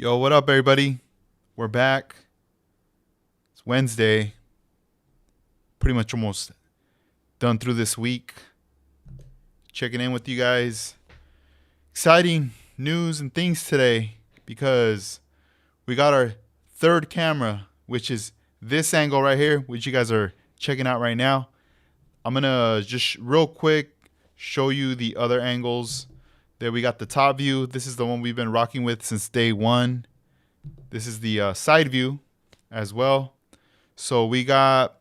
Yo, what up, everybody? We're back. It's Wednesday. Pretty much almost done through this week. Checking in with you guys. Exciting news and things today because we got our third camera, which is this angle right here, which you guys are checking out right now. I'm going to just real quick show you the other angles. There we got the top view. This is the one we've been rocking with since day one. This is the side view as well. So we got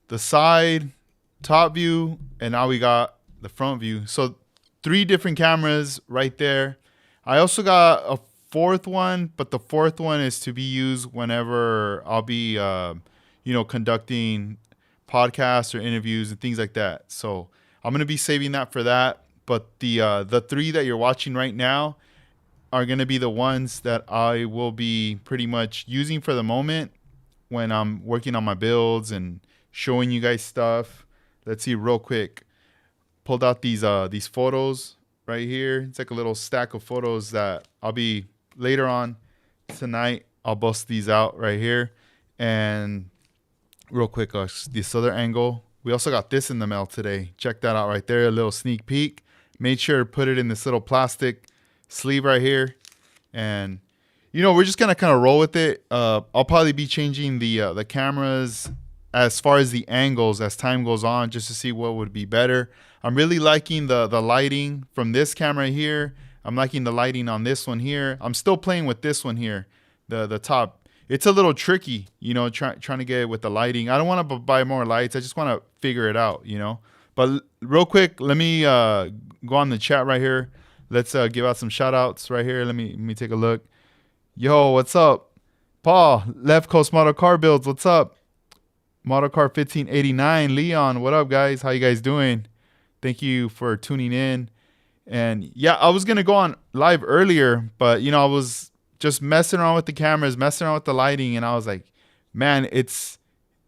the side, top view, and now we got the front view. So 3 different cameras right there. I also got a fourth one, but the fourth one is to be used whenever I'll be, conducting podcasts or interviews and things like that. So I'm gonna be saving that for that. But the 3 that you're watching right now are going to be the ones that I will be pretty much using for the moment when I'm working on my builds and showing you guys stuff. Let's see real quick. Pulled out these photos right here. It's like a little stack of photos that I'll be later on tonight. I'll bust these out right here. And real quick, this other angle. We also got this in the mail today. Check that out right there. A little sneak peek. Made sure to put it in this little plastic sleeve right here, and we're just gonna kind of roll with it. I'll probably be changing the cameras as far as the angles as time goes on, just to see what would be better. I'm really liking the lighting from this camera here. I'm liking the lighting on this one here. I'm still playing with this one here, the top. It's a little tricky, trying to get it with the lighting. I don't want to buy more lights. I just want to figure it out, But real quick, let me go on the chat right here. Let's give out some shout outs right here. Let me take a look. Yo, what's up? Paul, Left Coast Model Car Builds, what's up? Model Car 1589, Leon, what up, guys? How you guys doing? Thank you for tuning in. And yeah, I was going to go on live earlier, but, I was just messing around with the cameras, messing around with the lighting, and I was like, man, it's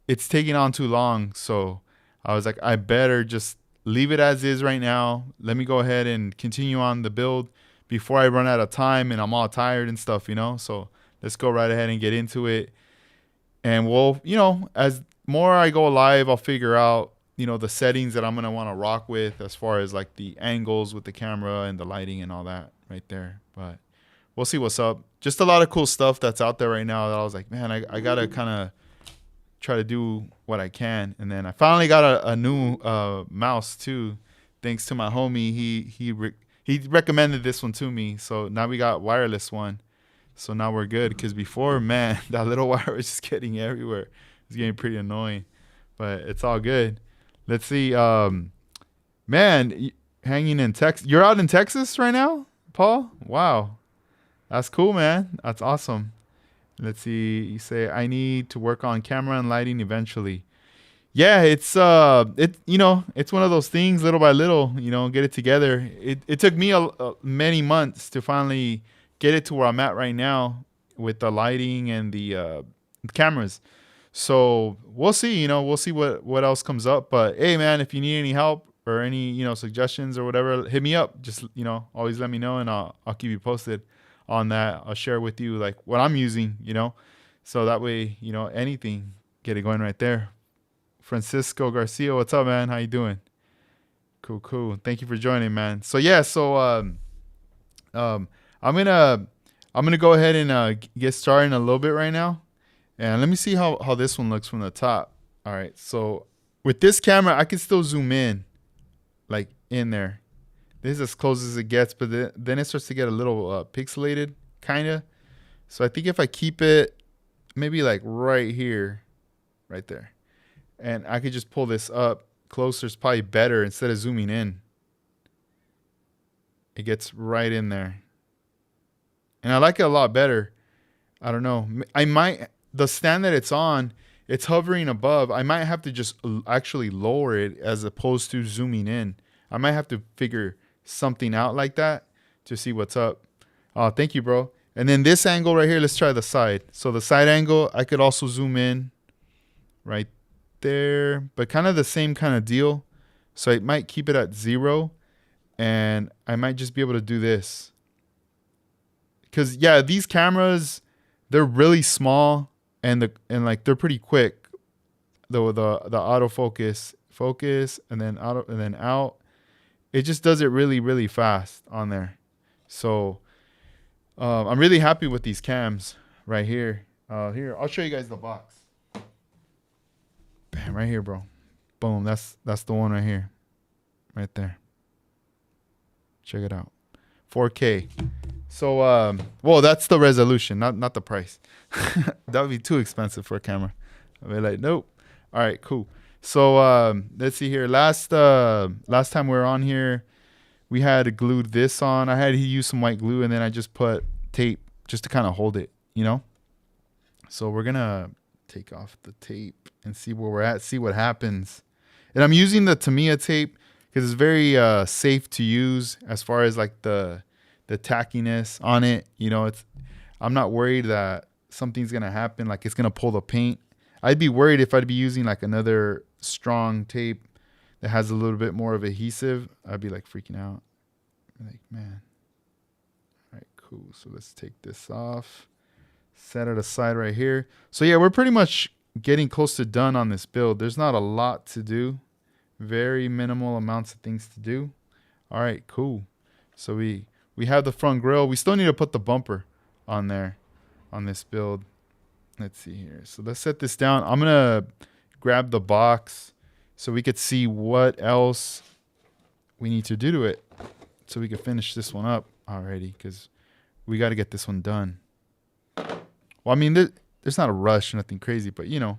taking on too long. So I was like, I better just leave it as is right now. Let me go ahead and continue on the build before I run out of time and I'm all tired and stuff, So let's go right ahead and get into it. And we'll, as more I go live, I'll figure out, the settings that I'm going to want to rock with as far as like the angles with the camera and the lighting and all that right there. But we'll see what's up. Just a lot of cool stuff that's out there right now that I was like, man, I got to kind of try to do what I can. And then I finally got a new mouse too, thanks to my homie. He recommended this one to me, so now we got wireless one. So now we're good, because before, man, that little wire was just getting everywhere. It was getting pretty annoying, but it's all good. Let's see. Man, hanging in Texas. You're out in Texas right now, Paul? Wow, that's cool, man. That's awesome. Let's see. You say I need to work on camera and lighting eventually. Yeah, it's it's one of those things, little by little, get it together. It took me many months to finally get it to where I'm at right now with the lighting and the cameras. So we'll see. We'll see what else comes up. But hey, man, if you need any help or any suggestions or whatever, hit me up. Just always let me know, and I'll keep you posted on that. I'll share with you like what I'm using, so that way, anything, get it going right there. Francisco Garcia, what's up, man? How you doing? Cool. Thank you for joining, man. So yeah, I'm gonna go ahead and get started in a little bit right now, and let me see how this one looks from the top. All right, so with this camera, I can still zoom in, like in there. This is as close as it gets, but then it starts to get a little pixelated, kind of. So I think if I keep it maybe like right here, right there, and I could just pull this up closer, it's probably better instead of zooming in. It gets right in there. And I like it a lot better. I don't know. The stand that it's on, it's hovering above. I might have to just actually lower it as opposed to zooming in. I might have to figure something out like that to see what's up. Oh, thank you, bro. And then this angle right here, let's try the side. So the side angle, I could also zoom in right there, but kind of the same kind of deal. So I might keep it at 0, and I might just be able to do this. Because yeah, these cameras, they're really small and like they're pretty quick. The autofocus, focus, and then out. It just does it really, really fast on there. So I'm really happy with these cams right here. Here, I'll show you guys the box. Bam, right here, bro. Boom, that's the one right here. Right there. Check it out. 4K. So, well, that's the resolution, not the price. That would be too expensive for a camera. I'd be like, nope. All right, cool. So, let's see here. Last time we were on here, we had glued this on. I had to use some white glue, and then I just put tape just to kind of hold it, you know? So we're going to take off the tape and see where we're at, see what happens. And I'm using the Tamiya tape because it's very safe to use as far as like the tackiness on it. You know, I'm not worried that something's going to happen, like it's going to pull the paint. I'd be worried if I'd be using like another strong tape that has a little bit more of adhesive. I'd be like freaking out. Like, man. All right, cool. So let's take this off. Set it aside right here. So yeah, we're pretty much getting close to done on this build. There's not a lot to do. Very minimal amounts of things to do. All right, cool. So we have the front grille. We still need to put the bumper on there on this build. Let's see here. So let's set this down. I'm going to grab the box so we could see what else we need to do to it so we can finish this one up already because we got to get this one done. Well, I mean, there's not a rush, nothing crazy, but you know,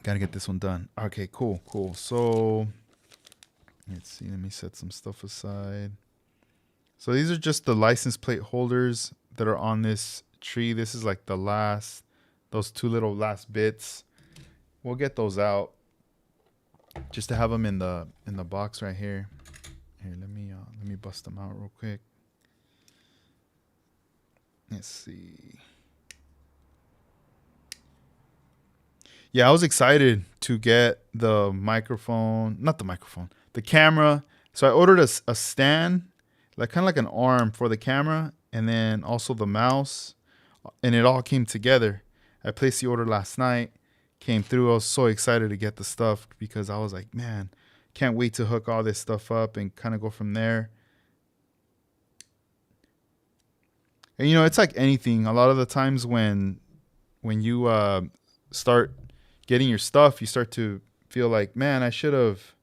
got to get this one done. Okay, cool. So let's see. Let me set some stuff aside. So these are just the license plate holders that are on this tree. This is like those two little last bits. We'll get those out just to have them in the box right here. Here, let me bust them out real quick. Let's see. Yeah, I was excited to get the camera. So I ordered a stand, like kind of like an arm for the camera, and then also the mouse, and it all came together. I placed the order last night, came through. I was so excited to get the stuff because I was like, man, can't wait to hook all this stuff up and kind of go from there. And you know, it's like anything. A lot of the times when you start getting your stuff, you start to feel like, man, I should have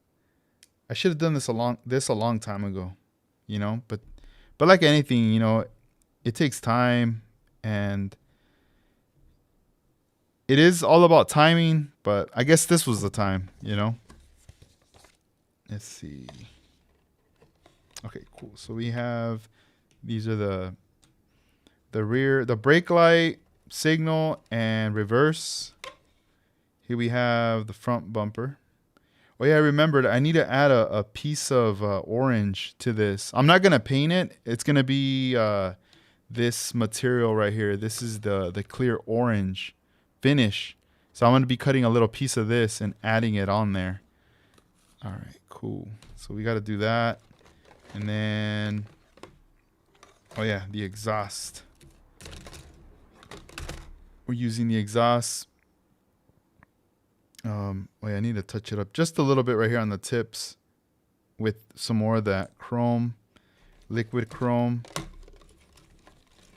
done this a long time ago, you know. But like anything, you know, it takes time, and it is all about timing. But I guess this was the time, you know. Let's see. Okay, cool. So we have, these are the rear, the brake light, signal, and reverse. Here we have the front bumper. Oh yeah, I remembered. I need to add a piece of orange to this. I'm not gonna paint it. It's gonna be this material right here. This is the clear orange finish. So I'm gonna be cutting a little piece of this and adding it on there. All right, cool. So we got to do that, and then, oh yeah, the exhaust. We're using the exhaust. Oh yeah, I need to touch it up just a little bit right here on the tips with some more of that chrome, liquid chrome.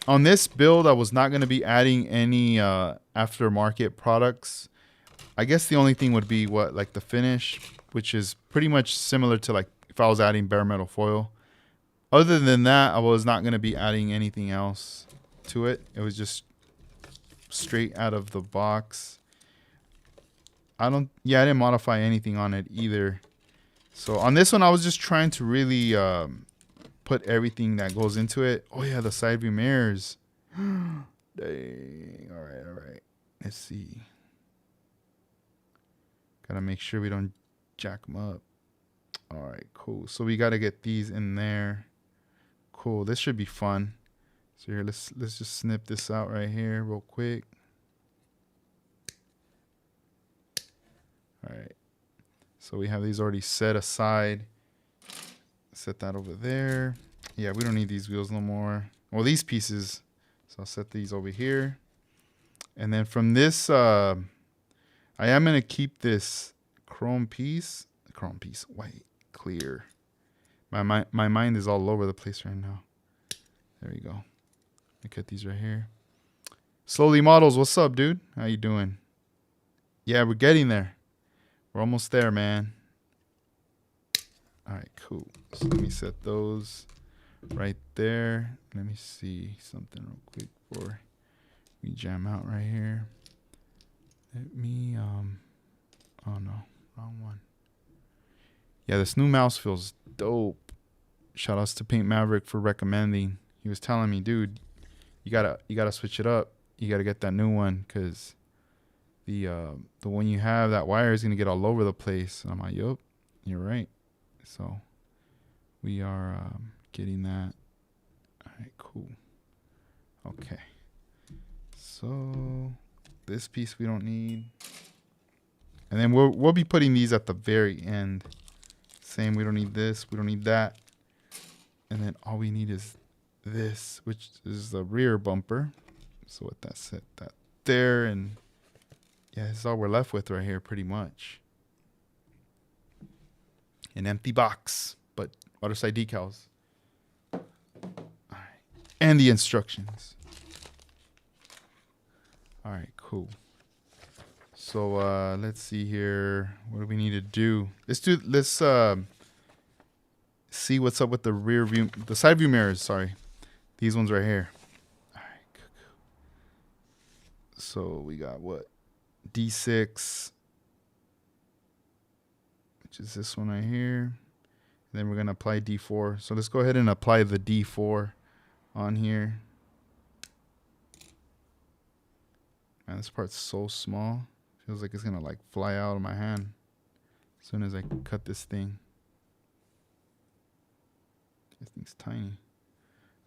On this build, I was not going to be adding any aftermarket products. I guess the only thing would be like the finish, which is pretty much similar to like if I was adding bare metal foil. Other than that, I was not going to be adding anything else to it. It was just straight out of the box. I didn't modify anything on it either. So on this one, I was just trying to really put everything that goes into it. Oh yeah, the side view mirrors. Dang. All right. Let's see. Gotta make sure we don't jack them up. All right, cool. So we gotta get these in there. Cool. This should be fun. So here, let's just snip this out right here real quick. All right. So we have these already set aside. Set that over there. Yeah, we don't need these wheels no more. Well, these pieces. So I'll set these over here. And then from this, I am going to keep this chrome piece, white, clear. My mind is all over the place right now. There we go. I cut these right here. Slowly Models, what's up, dude? How you doing? Yeah, we're getting there. We're almost there, man. All right, cool. So let me set those right there. Let me see something real quick before we jam out right here. Let me, oh no, wrong one. Yeah, this new mouse feels dope. Shout outs to Paint Maverick for recommending. He was telling me, dude, you gotta switch it up. You gotta get that new one because the one you have, that wire is gonna get all over the place. And I'm like, yup, you're right. So we are getting that. All right, cool. Okay. So this piece we don't need. And then we'll be putting these at the very end. Same, we don't need this, we don't need that. And then all we need is this, which is the rear bumper. So with that set that there, and yeah, this is all we're left with right here pretty much. An empty box, but water side decals. All right. And the instructions. All right, cool. So let's see here. What do we need to do? Let's see what's up with the rear view, the side view mirrors, sorry. These ones right here. All right. So we got what? D6, which is this one right here. And then we're going to apply D4. So let's go ahead and apply the D4 on here. Man, this part's so small. Feels like it's going to like fly out of my hand as soon as I cut this thing. This thing's tiny.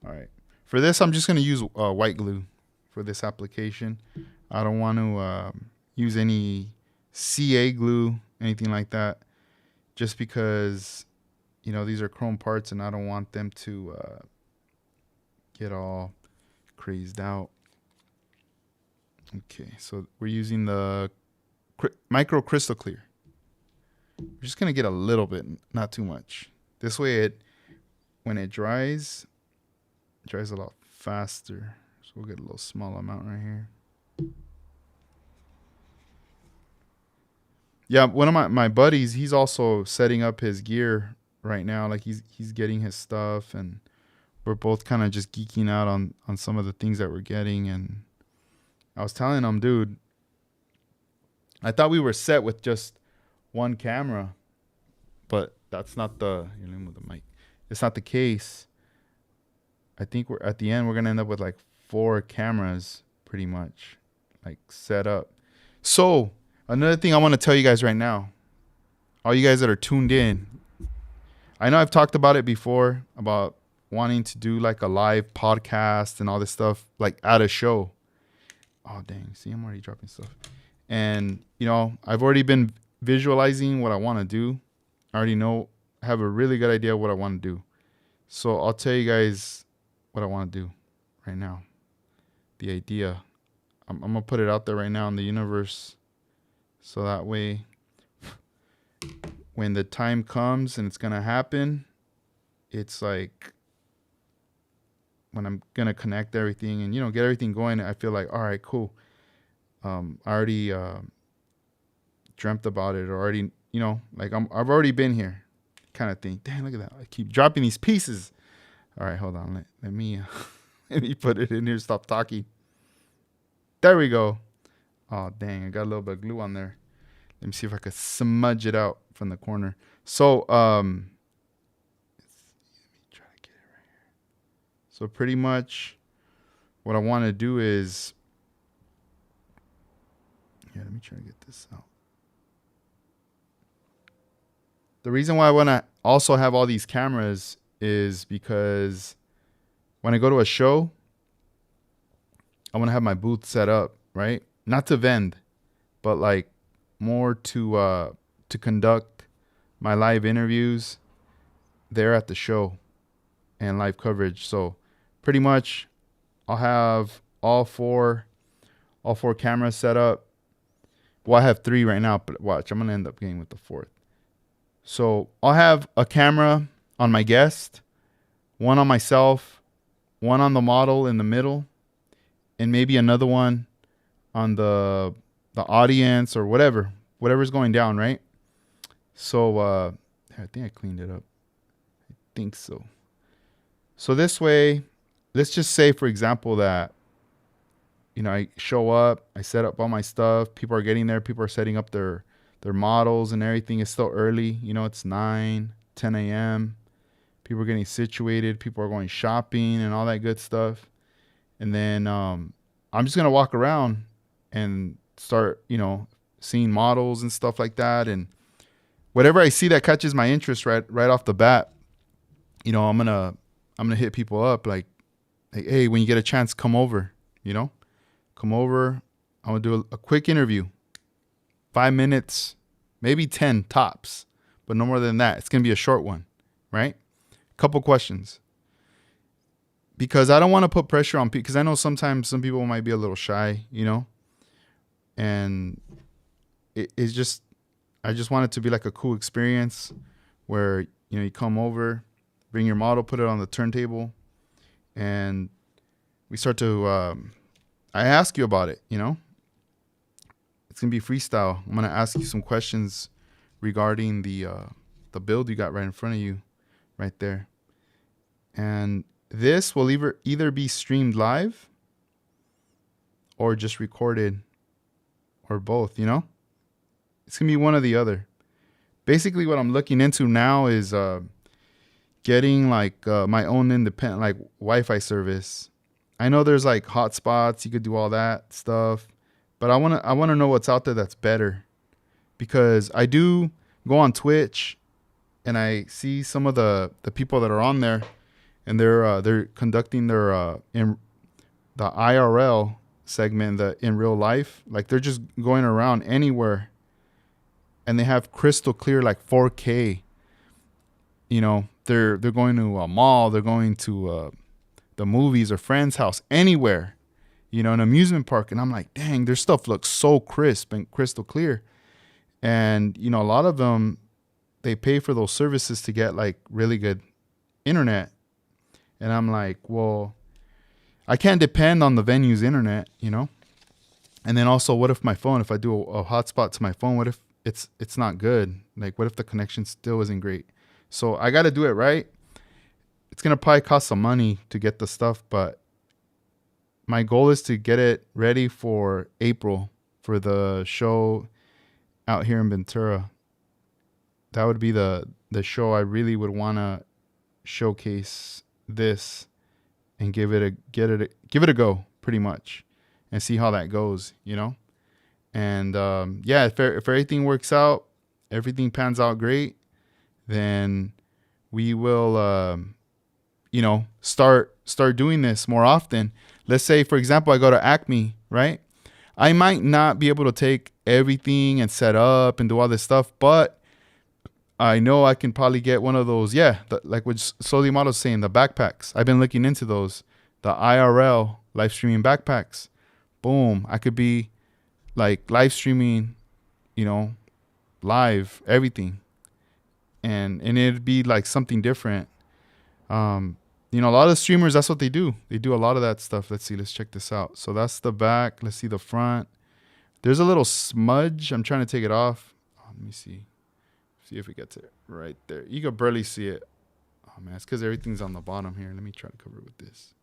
All right. For this, I'm just going to use white glue for this application. I don't want to use any CA glue, anything like that, just because, you know, these are chrome parts and I don't want them to get all crazed out. Okay, so we're using the micro crystal clear. We're just going to get a little bit, not too much. This way, when it dries a lot faster. So we'll get a little small amount right here. Yeah, one of my buddies, he's also setting up his gear right now. Like he's getting his stuff, and we're both kind of just geeking out on some of the things that we're getting. And I was telling him, dude, I thought we were set with just one camera, but that's not the, you're in with the mic. It's not the case. I think we're at the end, we're going to end up with like 4 cameras pretty much like set up. So another thing I want to tell you guys right now, all you guys that are tuned in, I know I've talked about it before about wanting to do like a live podcast and all this stuff, like at a show. Oh, dang. See, I'm already dropping stuff. And, you know, I've already been visualizing what I want to do. I already know, I have a really good idea of what I want to do. So I'll tell you guys what I want to do right now. The idea. I'm going to put it out there right now in the universe. So that way, when the time comes and it's going to happen, it's like when I'm going to connect everything and, you know, get everything going, I feel like, all right, cool. I already dreamt about it, or already, you know, like I've already been here kind of thing. Damn, look at that. I keep dropping these pieces. All right, hold on. Let me let me put it in here. Stop talking. There we go. Oh, dang. I got a little bit of glue on there. Let me see if I could smudge it out from the corner. So, let me try to get it right here. So pretty much what I want to do is, yeah, let me try to get this out. The reason why I want to also have all these cameras is because when I go to a show, I want to have my booth set up, right? Not to vend, but like more to conduct my live interviews there at the show. and live coverage. So pretty much I'll have all four cameras set up. Well, I have 3 right now, but watch, I'm going to end up getting with the 4th. So I'll have a camera on my guest, one on myself, one on the model in the middle, and maybe another one on the audience or whatever's going down, right? So I think I cleaned it up. I think so. So this way, let's just say, for example, that I show up, I set up all my stuff, people are getting there, people are setting up their models and everything. It's still early, it's 9, 10 a.m. People are getting situated, people are going shopping and all that good stuff. And then I'm just going to walk around and start, seeing models and stuff like that. And whatever I see that catches my interest right off the bat, I'm gonna hit people up like, hey, when you get a chance, come over. Come over. I'm gonna do a quick interview, 5 minutes, maybe 10 tops, but no more than that. It's gonna be a short one, right? Couple questions, because I don't want to put pressure on people, because I know sometimes some people might be a little shy, and it's just, I just want it to be like a cool experience where, you come over, bring your model, put it on the turntable, and we start to, I ask you about it, It's going to be freestyle. I'm going to ask you some questions regarding the build you got right in front of you right there. And this will either be streamed live or just recorded, or both, It's going to be one or the other. Basically, what I'm looking into now is getting like my own independent like Wi-Fi service. I know there's like hotspots, you could do all that stuff, but I want to know what's out there that's better, because I do go on Twitch and I see some of the people that are on there, and they're conducting their in the IRL segment, the in real life, like they're just going around anywhere, and they have crystal clear like 4K. They're going to a mall, they're going to the movies or friend's house, anywhere, an amusement park, and I'm like, dang, their stuff looks so crisp and crystal clear. And a lot of them, they pay for those services to get like really good internet, and I'm like, well, I can't depend on the venue's internet, And then also, what if my phone, if I do a hotspot to my phone, what if it's not good? Like, what if the connection still isn't great? So I got to do it right. It's going to probably cost some money to get the stuff, but my goal is to get it ready for April for the show out here in Ventura. That would be the show I really would want to showcase this and give it a go, pretty much, and see how that goes, And yeah, if everything works out, everything pans out great, then we will start doing this more often. Let's say, for example, I go to Acme, right? I might not be able to take everything and set up and do all this stuff, but I know I can probably get one of those, like what Slowly Model's saying, the backpacks. I've been looking into those, the IRL live streaming backpacks. Boom, I could be like live streaming, live everything, and it'd be like something different. A lot of streamers, that's what they do. They do a lot of that stuff. Let's see. Let's check this out. So that's the back. Let's see the front. There's a little smudge. I'm trying to take it off. Let me see. See if it gets it right there. You can barely see it. Oh, man. It's because everything's on the bottom here. Let me try to cover it with this.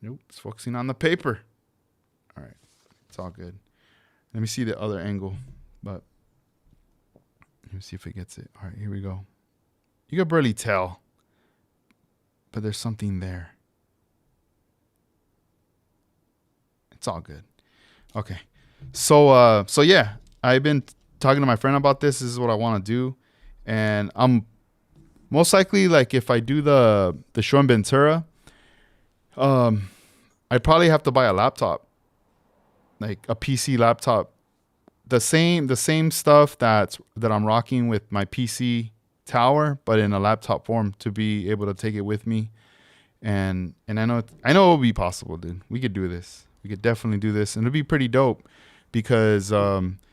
Nope. It's focusing on the paper. All right. It's all good. Let me see the other angle. But let me see if it gets it. All right. Here we go. You can barely tell, but there's something there. It's all good. Okay. So yeah, I've been talking to my friend about this. This is what I want to do. And I'm most likely, like, if I do the show in Ventura, I'd probably have to buy a laptop, like a PC laptop. The same stuff that I'm rocking with my PC tower, but in a laptop form to be able to take it with me. And I know it will be possible, dude. We could do this. We could definitely do this, and it'd be pretty dope because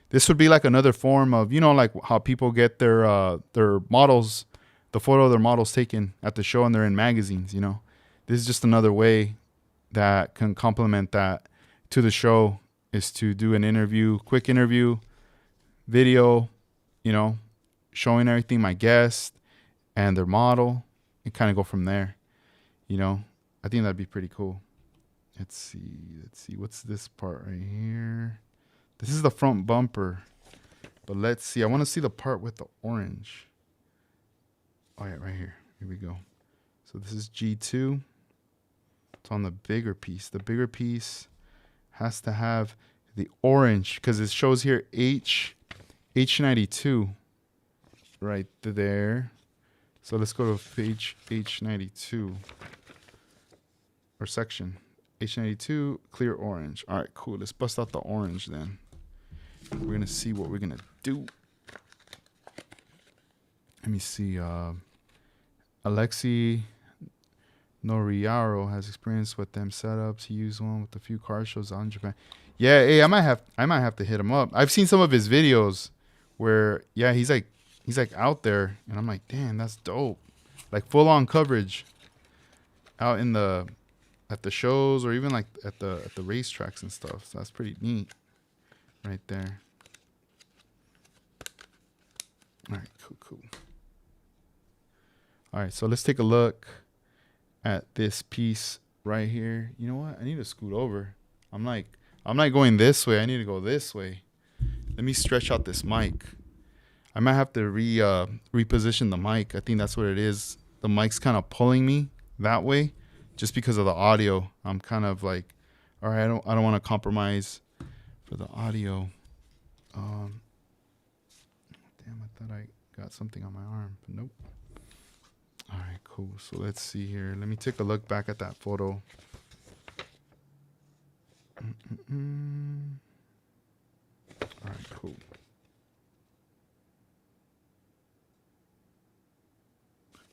this would be like another form of, like how people get their models, the photo of their models taken at the show, and they're in magazines. This is just another way that can complement that to the show, is to do an interview, quick interview, video, showing everything, my guest and their model, and kind of go from there. I think that'd be pretty cool. Let's see. What's this part right here? This is the front bumper. But let's see. I want to see the part with the orange. Oh, yeah, right here. Here we go. So this is G2. It's on the bigger piece. The bigger piece has to have the orange because it shows here H92 right there. So let's go to page H92 or section H92, clear orange. All right, cool. Let's bust out the orange then. We're gonna see what we're gonna do. Let me see. Alexi Noriaro has experience with them setups. He used one with a few car shows out in Japan. Yeah, hey, I might have to hit him up. I've seen some of his videos where he's like out there, and I'm like, damn, that's dope. Like full on coverage out at the shows, or even like at the racetracks and stuff. So that's pretty neat right there. All right, cool. All right, so let's take a look at this piece right here. You know what? I need to scoot over. I'm not going this way. I need to go this way. Let me stretch out this mic. I might have to reposition the mic. I think that's what it is. The mic's kind of pulling me that way just because of the audio. I'm kind of like, all right, I don't want to compromise for the audio. Damn, I thought I got something on my arm, but nope. All right, cool. So let's see here. Let me take a look back at that photo. All right, cool.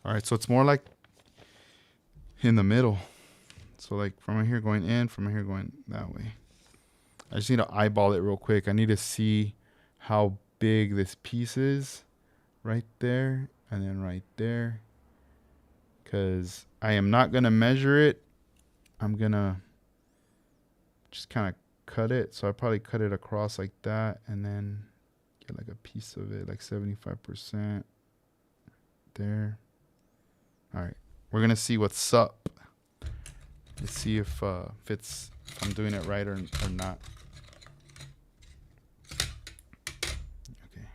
All right, so it's more like in the middle. So like from right here going in, from right here going that way. I just need to eyeball it real quick. I need to see how big this piece is right there and then right there. Because I am not going to measure it. I'm going to just kind of cut it. So I probably cut it across like that and then get like a piece of it, like 75% there. All right. We're going to see what's up. Let's see if I'm doing it right or not. Okay.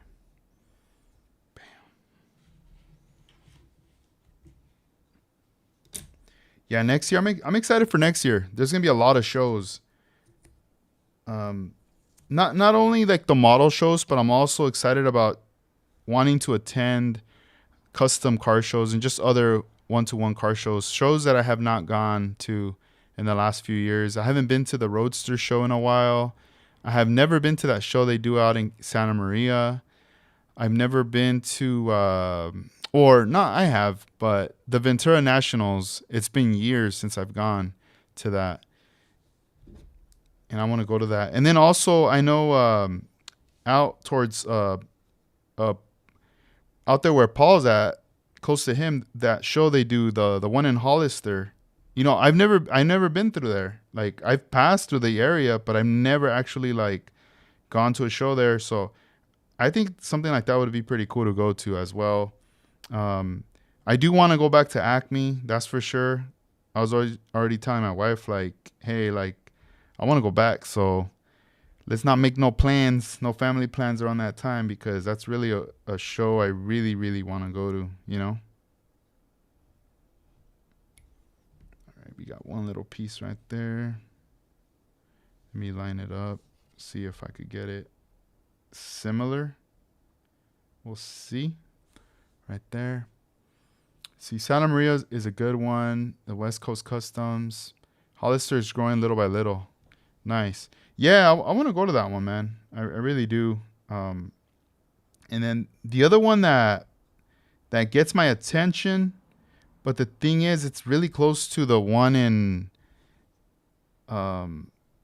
Bam. Yeah, next year I'm excited for next year. There's gonna be a lot of shows. Not only like the model shows, but I'm also excited about wanting to attend custom car shows and just other one-to-one car shows that I have not gone to in the last few years. I haven't been to the Roadster show in a while. I have never been to that show they do out in Santa Maria. I've never been to, I have, but the Ventura Nationals, it's been years since I've gone to that. And I want to go to that. And then also, I know out towards, out there where Paul's at, close to him, that show they do, the one in Hollister. I've never been through there. Like I've passed through the area, but I've never actually like gone to a show there. So I think something like that would be pretty cool to go to as well. I do want to go back to Acme, that's for sure. I was already telling my wife, like, hey, like, I want to go back. So let's not make no plans, no family plans around that time, because that's really a show I really, really want to go to, All right, we got one little piece right there. Let me line it up, see if I could get it similar. We'll see. Right there. See, Santa Maria is a good one. The West Coast Customs. Hollister is growing little by little. Nice. Yeah, I want to go to that one, man. I really do. And then the other one that that gets my attention. But the thing is, it's really close to the one in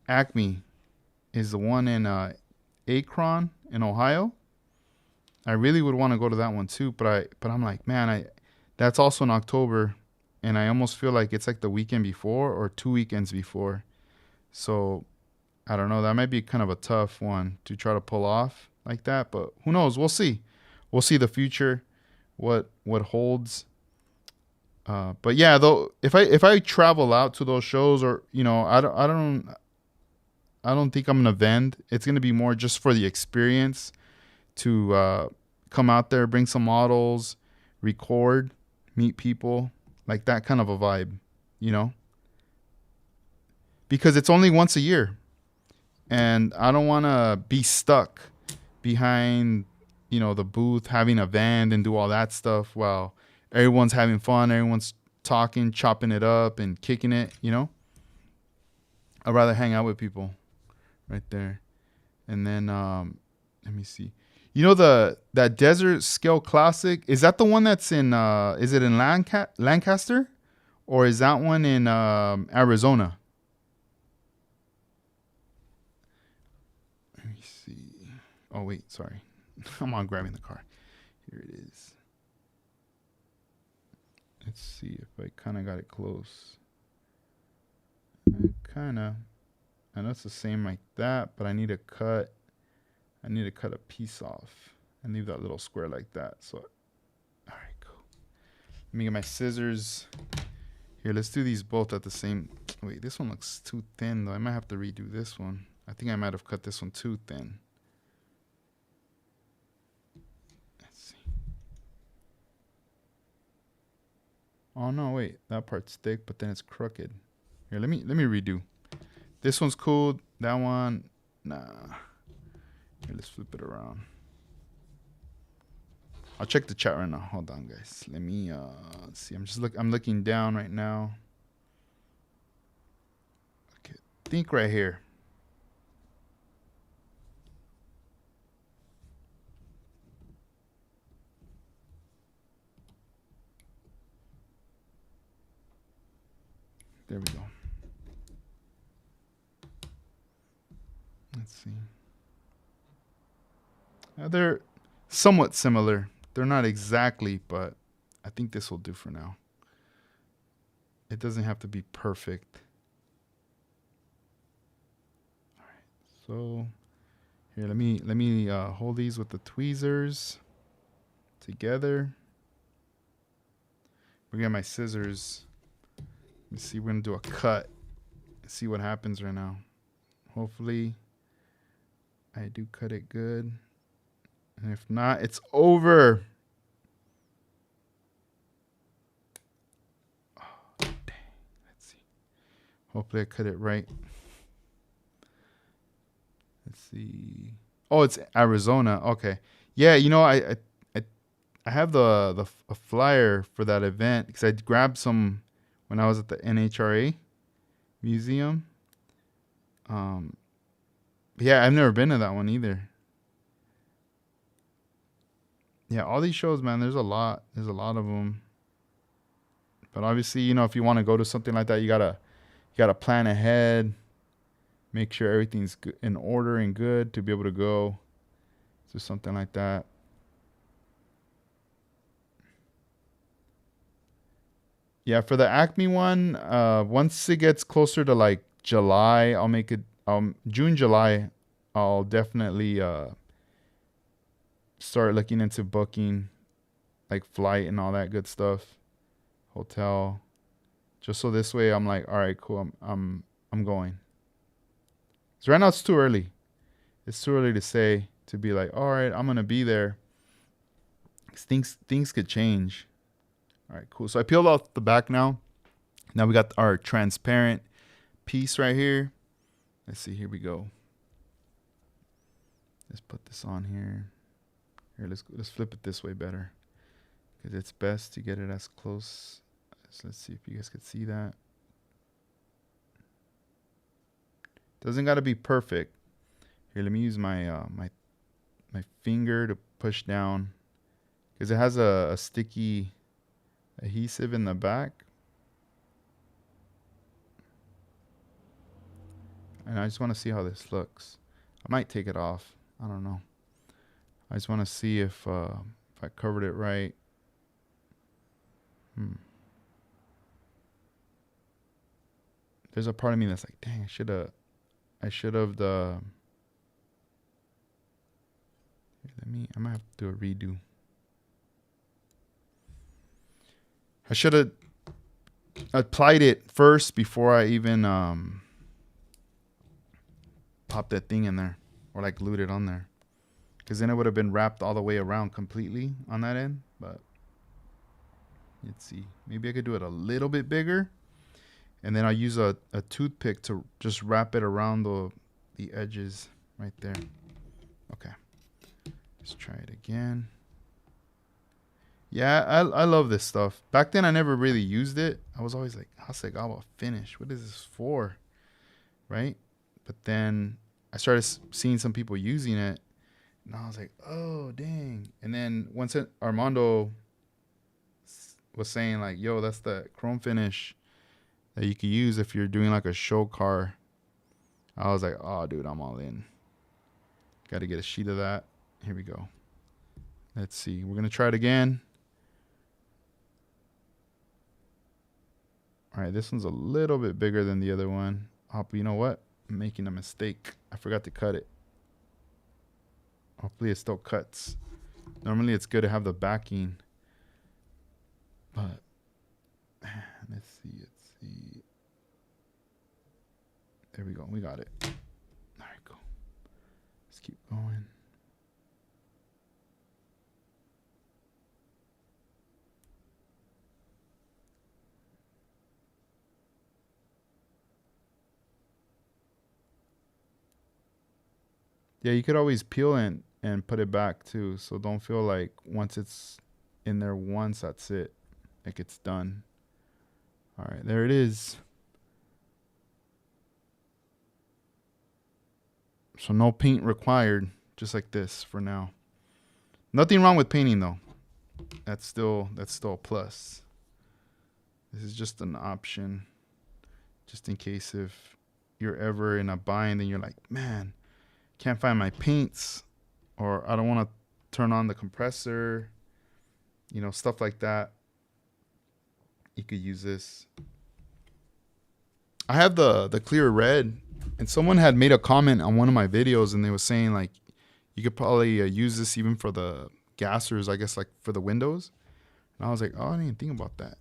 Acme. Is the one in Akron in Ohio. I really would want to go to that one too, but I'm like, man, that's also in October, and I almost feel like it's like the weekend before or 2 weekends before. So I don't know. That might be kind of a tough one to try to pull off like that, but who knows? We'll see. We'll see the future, what holds. But yeah, though, if I travel out to those shows, or I don't think I'm gonna vend. It's gonna be more just for the experience to come out there, bring some models, record, meet people, like that kind of a vibe, because it's only once a year, and I don't want to be stuck behind, the booth having a van and do all that stuff while everyone's having fun, everyone's talking, chopping it up and kicking it, I'd rather hang out with people right there. And then let me see. That Desert Scale Classic, is that the one that's in is it in Lancaster, or is that one in Arizona? Let me see. Oh wait, sorry. I'm on grabbing the car. Here it is. Let's see if I kind of got it close. I know it's the same like that, but I need to cut a piece off and leave that little square like that. So, all right, cool. Let me get my scissors. Here, let's do these both at the same. Wait, this one looks too thin though. I might have to redo this one. I think I might have cut this one too thin. Let's see. Oh no, wait, that part's thick, but then it's crooked. Here, let me redo. This one's cool. That one, nah. Here, let's flip it around. I'll check the chat right now. Hold on, guys. Let me see. I'm looking down right now. Okay, think right here. There we go. Let's see. They're somewhat similar. They're not exactly, but I think this will do for now. It doesn't have to be perfect. All right. So here, let me hold these with the tweezers together. We got my scissors. Let me see. We're gonna do a cut. See what happens right now. Hopefully, I do cut it good. And if not, it's over. Oh, dang. Let's see. Hopefully I cut it right. Let's see. Oh, it's Arizona. Okay. Yeah, I have a flyer for that event because I grabbed some when I was at the NHRA museum. Yeah, I've never been to that one either. Yeah, all these shows, man, there's a lot of them. But obviously, if you want to go to something like that, you gotta plan ahead, make sure everything's in order and good to be able to go to something like that. Yeah, for the Acme one, once it gets closer to like July, I'll make it. June, July, I'll definitely start looking into booking, like flight and all that good stuff, hotel, just so this way I'm like, all right, cool, I'm going. So right now it's too early. It's too early to say, to be like, all right, I'm gonna be there. Things could change. All right, cool. So I peeled off the back now. Now we got our transparent piece right here. Let's see. Here we go. Let's put this on here. Here, let's flip it this way better, because it's best to get it as close. So let's see if you guys could see that. Doesn't got to be perfect. Here, let me use my my finger to push down, because it has a sticky adhesive in the back. And I just want to see how this looks. I might take it off. I don't know. I just want to see if I covered it right. There's a part of me that's like, dang, I should have I might have to do a redo. I should have applied it first before I even popped that thing in there, or like glued it on there, because then it would have been wrapped all the way around completely on that end. But let's see, maybe I could do it a little bit bigger, and then I'll use a toothpick to just wrap it around the edges right there. Okay, let's try it again. Yeah, I love this stuff. Back then I never really used it. I was always like, Hasegawa finish, what is this for, right? But then I started seeing some people using it, and I was like, oh dang. And then once Armando was saying like, yo, that's the chrome finish that you could use if you're doing like a show car, I was like, oh dude, I'm all in. Got to get a sheet of that. Here we go. Let's see, we're gonna try it again. All right, this one's a little bit bigger than the other one. Oh, but you know what? I'm making a mistake. I forgot to cut it. Hopefully it still cuts. Normally it's good to have the backing. But let's see. There we go. We got it. All right, cool. Let's keep going. Yeah, you could always peel it and put it back too. So don't feel like once it's in there once, that's it. Like it's done. All right, there it is. So no paint required, just like this for now. Nothing wrong with painting though. That's still a plus. This is just an option, just in case if you're ever in a bind and you're like, man, can't find my paints, or I don't want to turn on the compressor, you know, stuff like that. You could use this. I have the clear red, and someone had made a comment on one of my videos, and they were saying like you could probably use this even for the gassers, I guess, like for the windows. And I was like, oh, I didn't even think about that.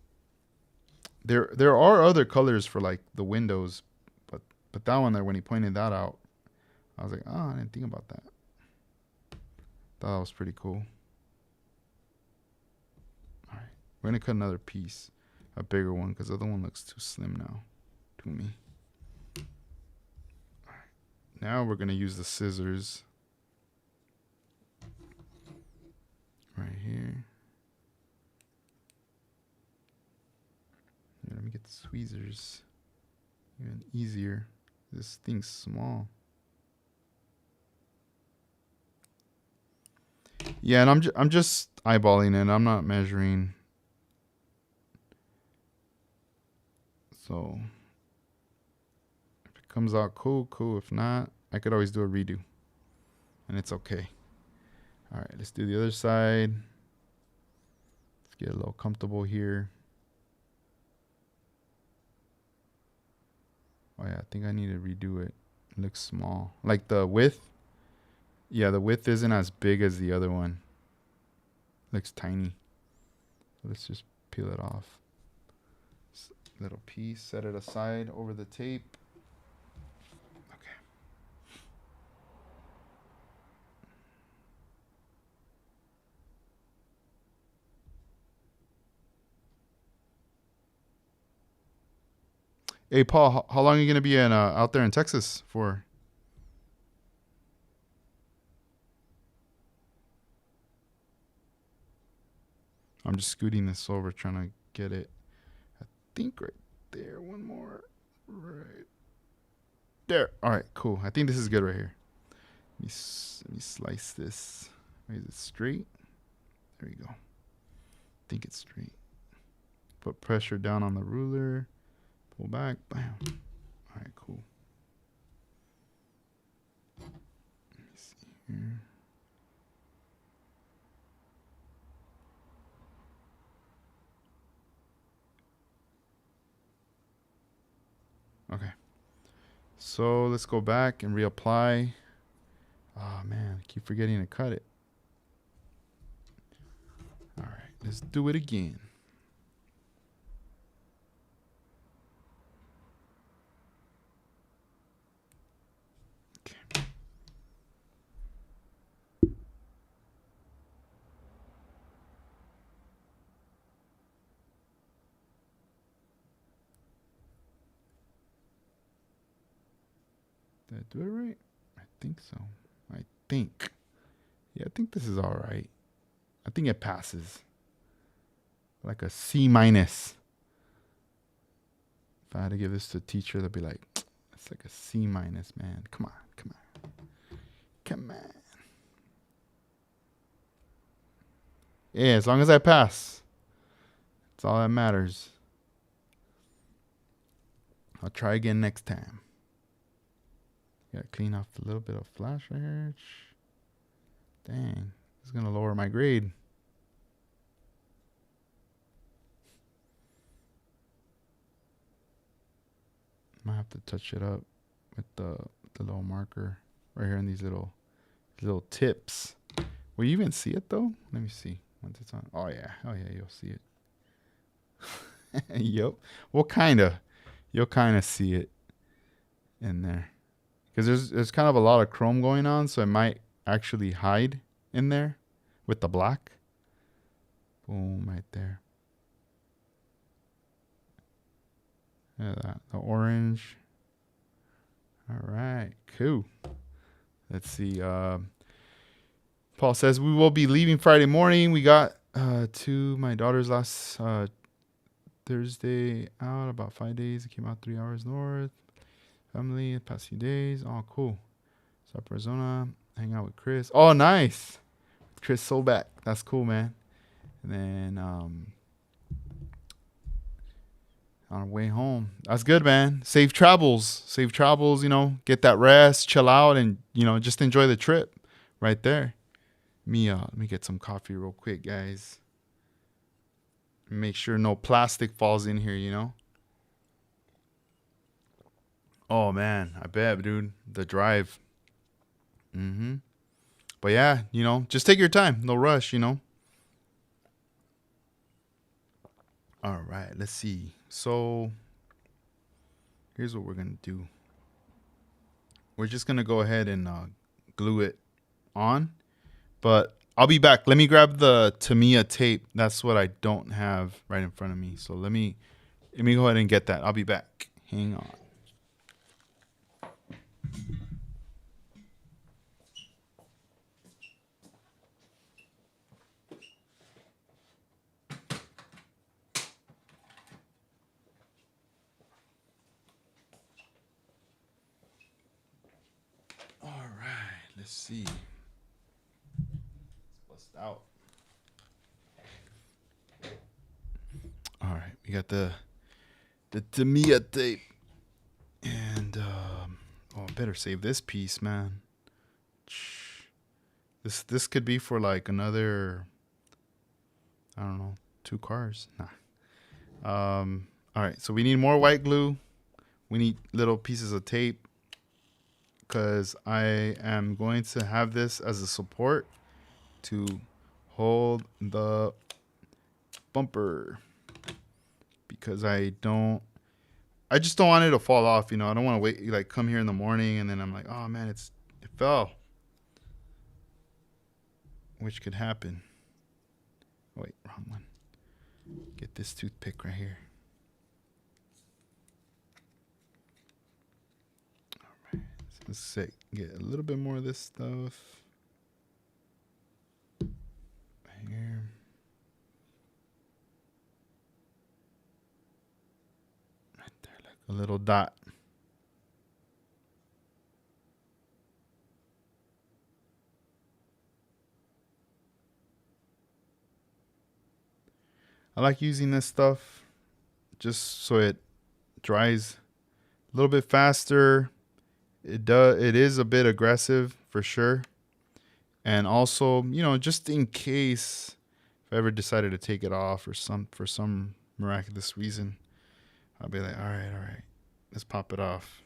There are other colors for like the windows, but that one there, when he pointed that out, I was like, oh, I didn't think about that. Thought that was pretty cool. All right, we're gonna cut another piece, a bigger one, because the other one looks too slim now to me. All right, now we're gonna use the scissors right here. Let me get the tweezers. Even easier. This thing's small. Yeah, and I'm just eyeballing it. I'm not measuring. So if it comes out cool. If not, I could always do a redo, and it's okay. All right, let's do the other side. Let's get a little comfortable here. Oh yeah, I think I need to redo it. It looks small. Like the width. Yeah, the width isn't as big as the other one. Looks tiny. So let's just peel it off. Little piece, set it aside over the tape. Okay. Hey Paul, how long are you gonna be in out there in Texas for? I'm just scooting this over, trying to get it. I think right there. One more. Right there. All right, cool. I think this is good right here. Let me slice this. Is it straight? There you go. think it's straight. Put pressure down on the ruler. Pull back. Bam. All right, cool. Let me see here. Okay. So let's go back and reapply. Oh man, I keep forgetting to cut it. All right, let's do it again. Okay. Did I do it right? I think so. I think. Yeah, I think this is all right. I think it passes. Like a C minus. If I had to give this to a teacher, they'd be like, it's like a C minus, man. Come on, come on. Come on. Yeah, as long as I pass. That's all that matters. I'll try again next time. Gotta clean off a little bit of flash right here. Dang, this is gonna lower my grade. Might have to touch it up with the little marker right here in these little tips. Will you even see it though? Let me see. Once it's on. Oh yeah, you'll see it. Yep. Well, kinda. You'll kind of see it in there. Because there's kind of a lot of chrome going on, so it might actually hide in there with the black. Boom, right there. Look at that. The orange. All right, cool. Let's see. Paul says, we will be leaving Friday morning. We got to my daughter's last Thursday out, about 5 days. It came out 3 hours north. Family, the past few days. Oh, cool. South Arizona. Hang out with Chris. Oh, nice. Chris Soback. That's cool, man. And then on our way home. That's good, man. Safe travels. Safe travels, you know. Get that rest, chill out, and, you know, just enjoy the trip right there. Let me get some coffee real quick, guys. Make sure no plastic falls in here, you know. Oh, man. I bet, dude. The drive. But yeah, you know, just take your time. No rush, you know. All right, let's see. So here's what we're going to do. We're just going to go ahead and glue it on. But I'll be back. Let me grab the Tamiya tape. That's what I don't have right in front of me. So let me go ahead and get that. I'll be back. Hang on. All right, let's see. Let's bust out. All right, we got the Tamiya tape, and I better save this piece, man. This could be for like another, I don't know, 2 cars. Nah. All right, so we need more white glue. We need little pieces of tape because I am going to have this as a support to hold the bumper because I just don't want it to fall off, you know. I don't want to wait, like come here in the morning and then I'm like, oh man, it fell. Which could happen. Oh, wait, wrong one. Get this toothpick right here. All right, so let's get a little bit more of this stuff. Right here. Right there, like a little dot. I like using this stuff just so it dries a little bit faster. It is a bit aggressive for sure. And also, you know, just in case if I ever decided to take it off or for some miraculous reason, I'll be like, all right, let's pop it off.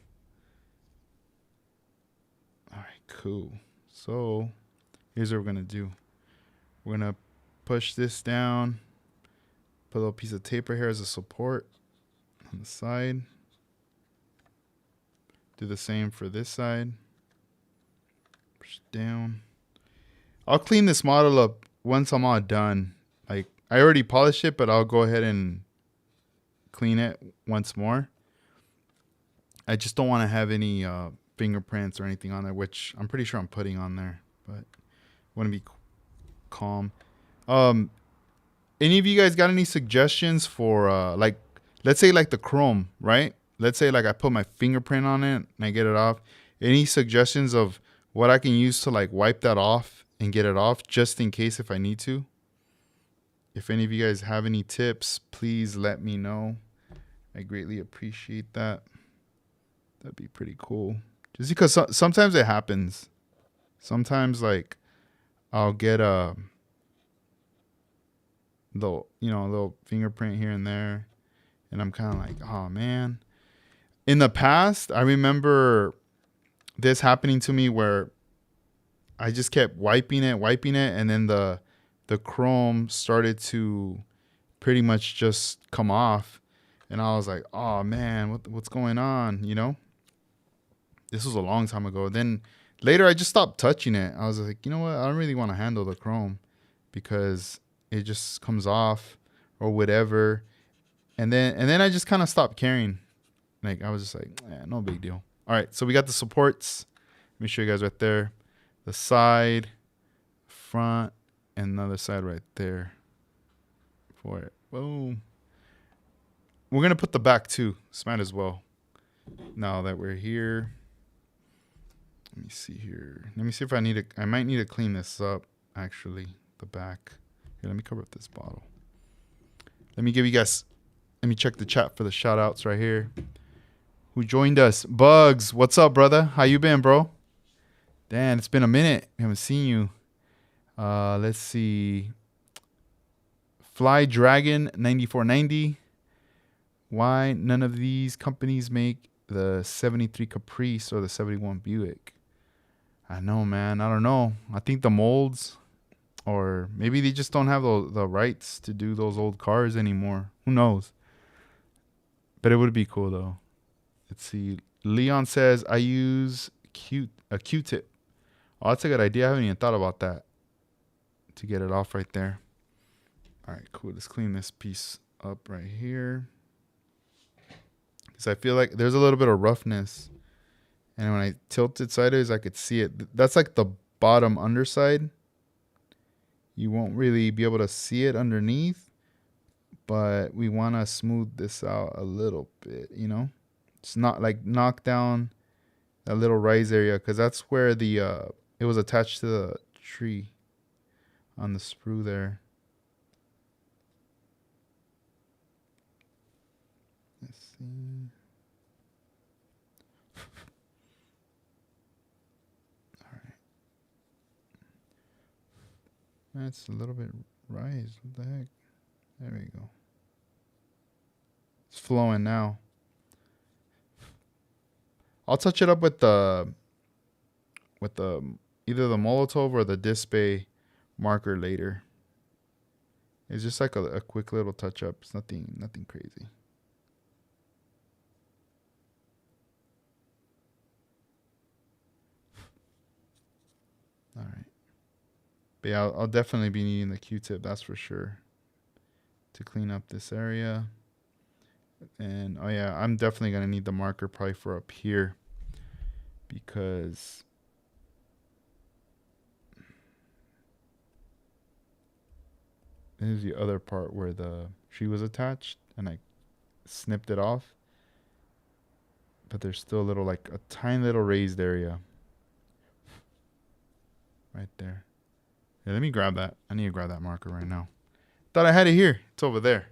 All right, cool. So here's what we're gonna do. We're gonna push this down, put a little piece of tape right here as a support on the side. Do the same for this side. Push it down. I'll clean this model up once I'm all done. Like, I already polished it, but I'll go ahead and clean it once more. I just don't want to have any fingerprints or anything on there, which I'm pretty sure I'm putting on there, but I want to be calm. Any of you guys got any suggestions for like, let's say like the chrome, right? Let's say like I put my fingerprint on it and I get it off. Any suggestions of what I can use to like wipe that off and get it off just in case if I need to? If any of you guys have any tips, please let me know. I greatly appreciate that. That'd be pretty cool. Just because sometimes it happens. Sometimes like I'll get a little fingerprint here and there, and I'm kind of like, oh man. In the past, I remember this happening to me where I just kept wiping it, and then the chrome started to pretty much just come off, and I was like, oh man, what's going on, you know? This was a long time ago. Then later I just stopped touching it. I was like, you know what? I don't really want to handle the chrome because it just comes off or whatever. And then I just kind of stopped caring. Like, I was just like, no big deal. All right, so we got the supports. Let me show you guys right there. The side, front, and another side right there for it. Boom. We're going to put the back too. So might as well. Now that we're here. Let me see here. Let me see if I might need to clean this up, actually, the back. Here, let me cover up this bottle. Let me check the chat for the shout outs right here. Who joined us? Bugs, what's up, brother? How you been, bro? Damn, it's been a minute. We haven't seen you. Let's see. Fly Dragon 9490. Why none of these companies make the 73 Caprice or the 71 Buick? I know, man. I don't know. I think the molds, or maybe they just don't have the rights to do those old cars anymore. Who knows? But it would be cool, though. Let's see. Leon says, I use a Q-tip. Oh, that's a good idea. I haven't even thought about that. To get it off right there. All right, cool. Let's clean this piece up right here. Because I feel like there's a little bit of roughness. And when I tilt it sideways, I could see it. That's like the bottom underside. You won't really be able to see it underneath. But we want to smooth this out a little bit, you know? It's not like knock down that little rise area. Because that's where it was attached to the tree on the sprue there. Let's see. That's a little bit raised. What the heck? There we go. It's flowing now. I'll touch it up with the either the Molotov or the Display marker later. It's just like a quick little touch up. It's nothing crazy. All right. But yeah, I'll definitely be needing the Q-tip, that's for sure, to clean up this area. And, oh yeah, I'm definitely going to need the marker probably for up here. Because this is the other part where the tree was attached. And I snipped it off. But there's still like a tiny little raised area. Right there. Yeah, let me grab that. I need to grab that marker right now. Thought I had it here. It's over there.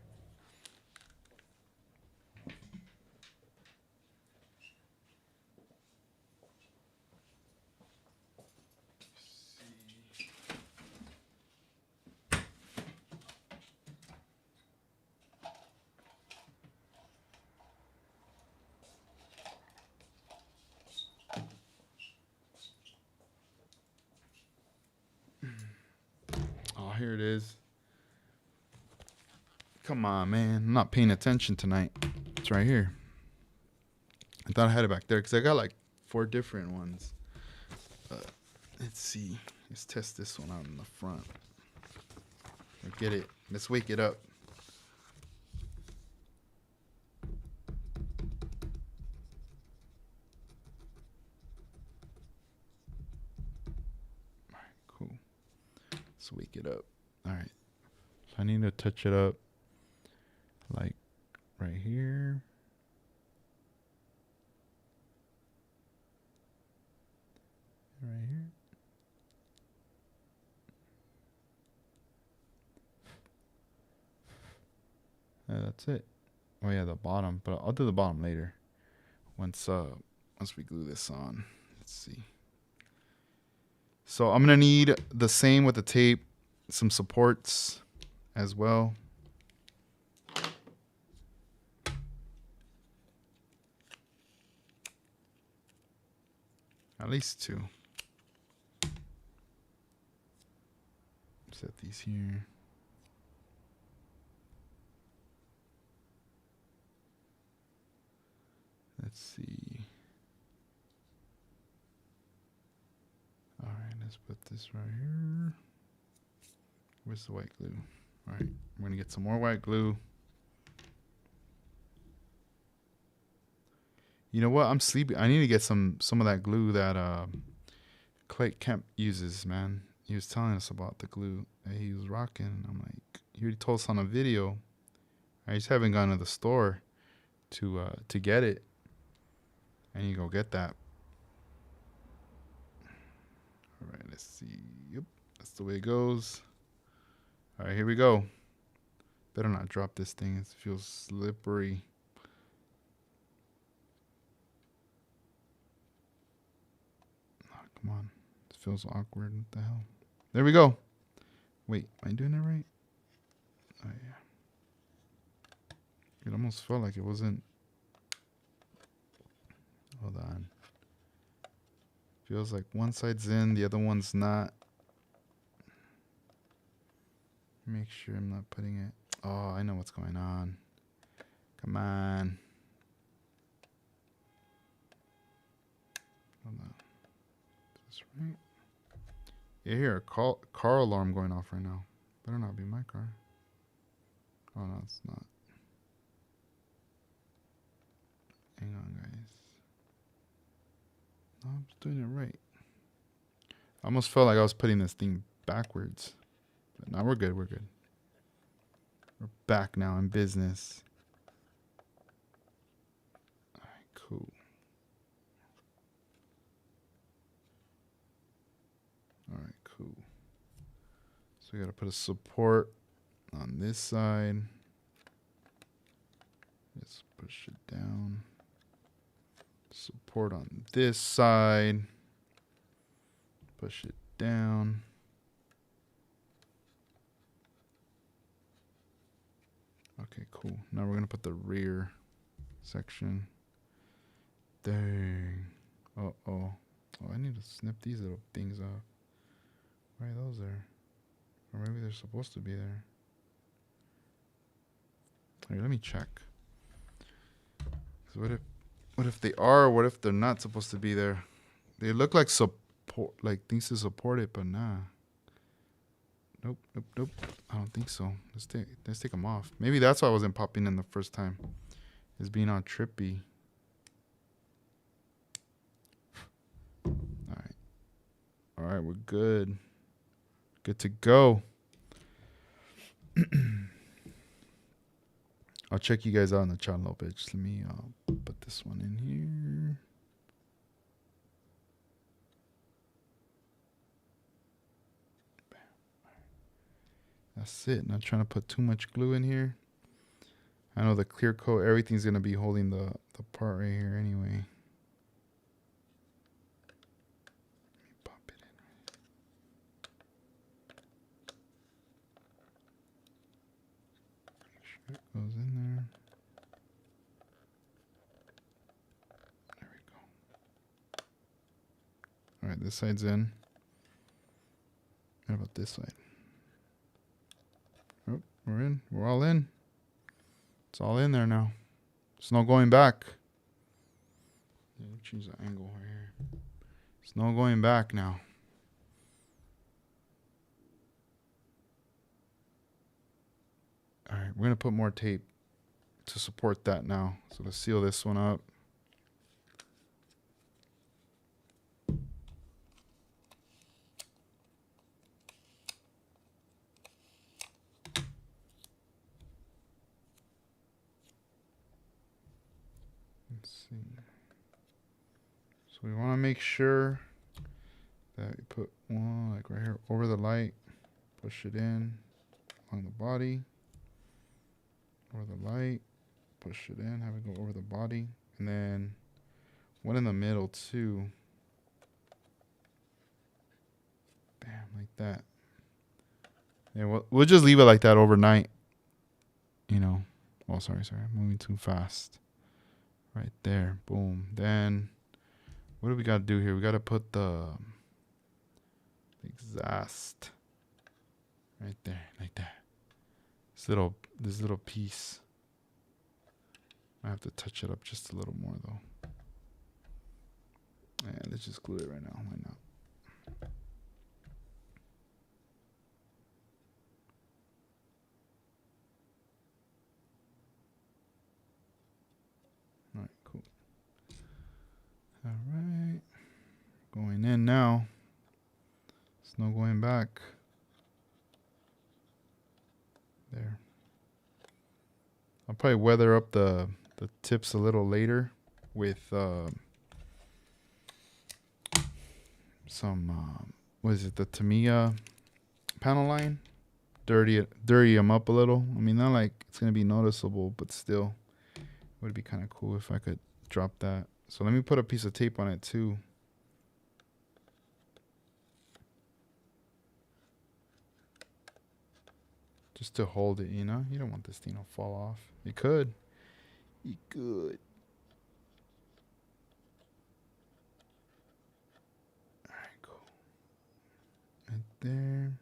Oh, here it is. Come on, man. I'm not paying attention tonight. It's right here. I thought I had it back there because I got like 4 different ones. Let's see. Let's test this one out in the front. Or get it. Let's wake it up. All right, cool. Let's wake it up. All right. So I need to touch it up like right here. Right here. That's it. Oh yeah, the bottom, but I'll do the bottom later. Once we glue this on. Let's see. So I'm gonna need the same with the tape, some supports as well. At least 2. Set these here. Let's see. All right, let's put this right here. Where's the white glue? All right, we're gonna get some more white glue. You know what? I'm sleepy. I need to get some of that glue that Clay Kemp uses, man. He was telling us about the glue that he was rocking. I'm like, he already told us on a video. I just haven't gone to the store to get it. I need to go get that. All right, let's see. Yep, that's the way it goes. All right, here we go. Better not drop this thing. It feels slippery. Oh, come on. This feels awkward. What the hell? There we go. Wait, am I doing it right? Oh, yeah. It almost felt like it wasn't. Hold on. Feels like one side's in, the other one's not. Make sure I'm not putting it. Oh, I know what's going on. Come on. Hold on. Is this right? You hear a car alarm going off right now. Better not be my car. Oh, no, it's not. Hang on, guys. No, I'm just doing it right. I almost felt like I was putting this thing backwards. But now we're good. We're good. We're back now in business. All right, cool. All right, cool. So we got to put a support on this side. Let's push it down. Support on this side. Push it down. Okay, cool. Now we're going to put the rear section. Dang. Uh-oh. Oh, I need to snip these little things off. Why are those there? Or maybe they're supposed to be there. Here, let me check. So what if they are, or what if they're not supposed to be there? They look like support, like things to support it, but nah. Nope. I don't think so. Let's take them off. Maybe that's why I wasn't popping in the first time. It's being all trippy. All right, we're good. Good to go. I'll check you guys out in the chat a little bit. Just let me put this one in here. That's it. Not trying to put too much glue in here. I know the clear coat, everything's going to be holding the part right here anyway. Let me pop it in. Make sure it goes in there. There we go. All right, this side's in. What about this side? Oh, we're in. We're all in. It's all in there now. There's no going back. Yeah, change the angle right here. There's no going back now. All right, we're going to put more tape to support that now. So let's seal this one up. Let's see. So we want to make sure that we put one like right here over the light, push it in on the body, over the light, push it in, have it go over the body, and then one in the middle too. Bam, like that. And we'll just leave it like that overnight. You know. Oh, sorry, I'm moving too fast. Right there, boom. Then, what do we got to do here? We got to put the exhaust right there, like that. This little piece. I have to touch it up just a little more though. Yeah, let's just glue it right now. Why not? All right, cool. All right, going in now. There's no going back. There. I'll probably weather up the tips a little later with some what is it, the Tamiya panel line. Dirty them up a little. I mean, not like it's gonna be noticeable, but still it would be kind of cool if I could drop that. So let me put a piece of tape on it too. Just to hold it, you know? You don't want this thing to fall off. It could. It could. Alright, cool. Right there.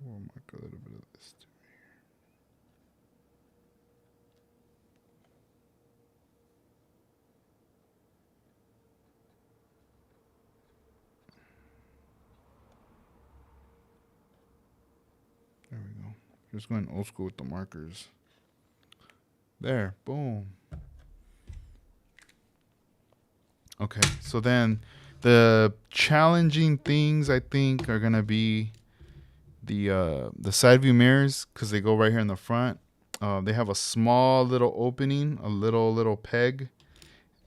We'll mark a little bit of this too. There we go. Just going old school with the markers. There, boom. Okay, so then the challenging things I think are gonna be the side view mirrors, because they go right here in the front. They have a small little opening, a little peg,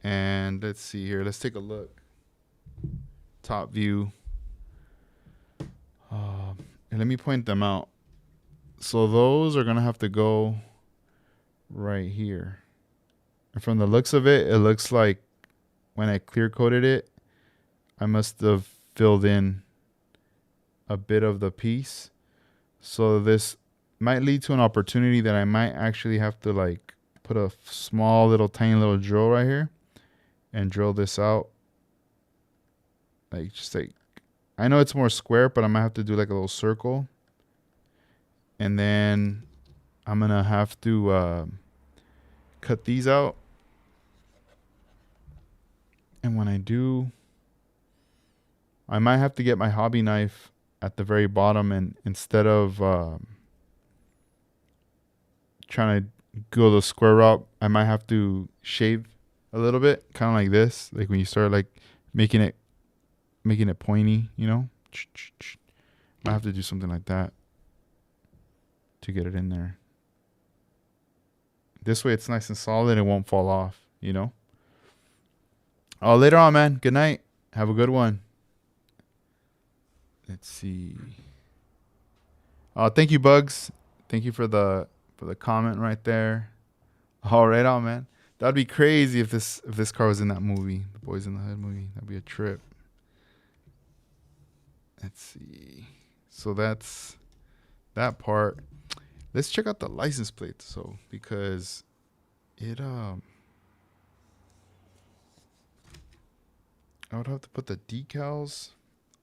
and let's see here. Let's take a look. Top view. And let me point them out. So those are gonna have to go right here. And from the looks of it, it looks like when I clear coated it, I must have filled in a bit of the piece. So this might lead to an opportunity that I might actually have to like put a small little tiny little drill right here and drill this out. Like just like, I know it's more square, but I might have to do like a little circle. And then I'm gonna have to cut these out. And when I do, I might have to get my hobby knife at the very bottom, and instead of trying to go the square route, I might have to shave a little bit, kind of like this, like when you start like making it pointy, you know. I have to do something like that to get it in there. This way it's nice and solid, it won't fall off, you know. Oh, later on, man. Good night. Have a good one. Let's see. Thank you, Bugs. Thank you for the comment right there. All right, on man. That'd be crazy if this car was in that movie, the Boys in the Hood movie. That'd be a trip. Let's see. So that's that part. Let's check out the license plate. So because it I would have to put the decals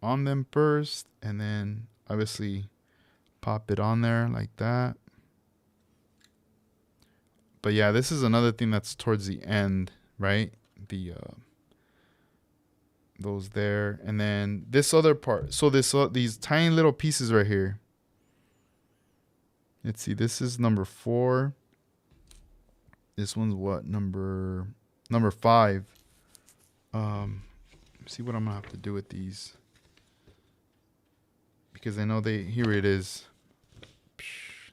on them first, and then obviously pop it on there like that. But yeah, this is another thing that's towards the end, right? The those there, and then this other part. So these tiny little pieces right here. Let's see. This is number 4. This one's what, number 5. See what I'm gonna have to do with these, because I know here it is.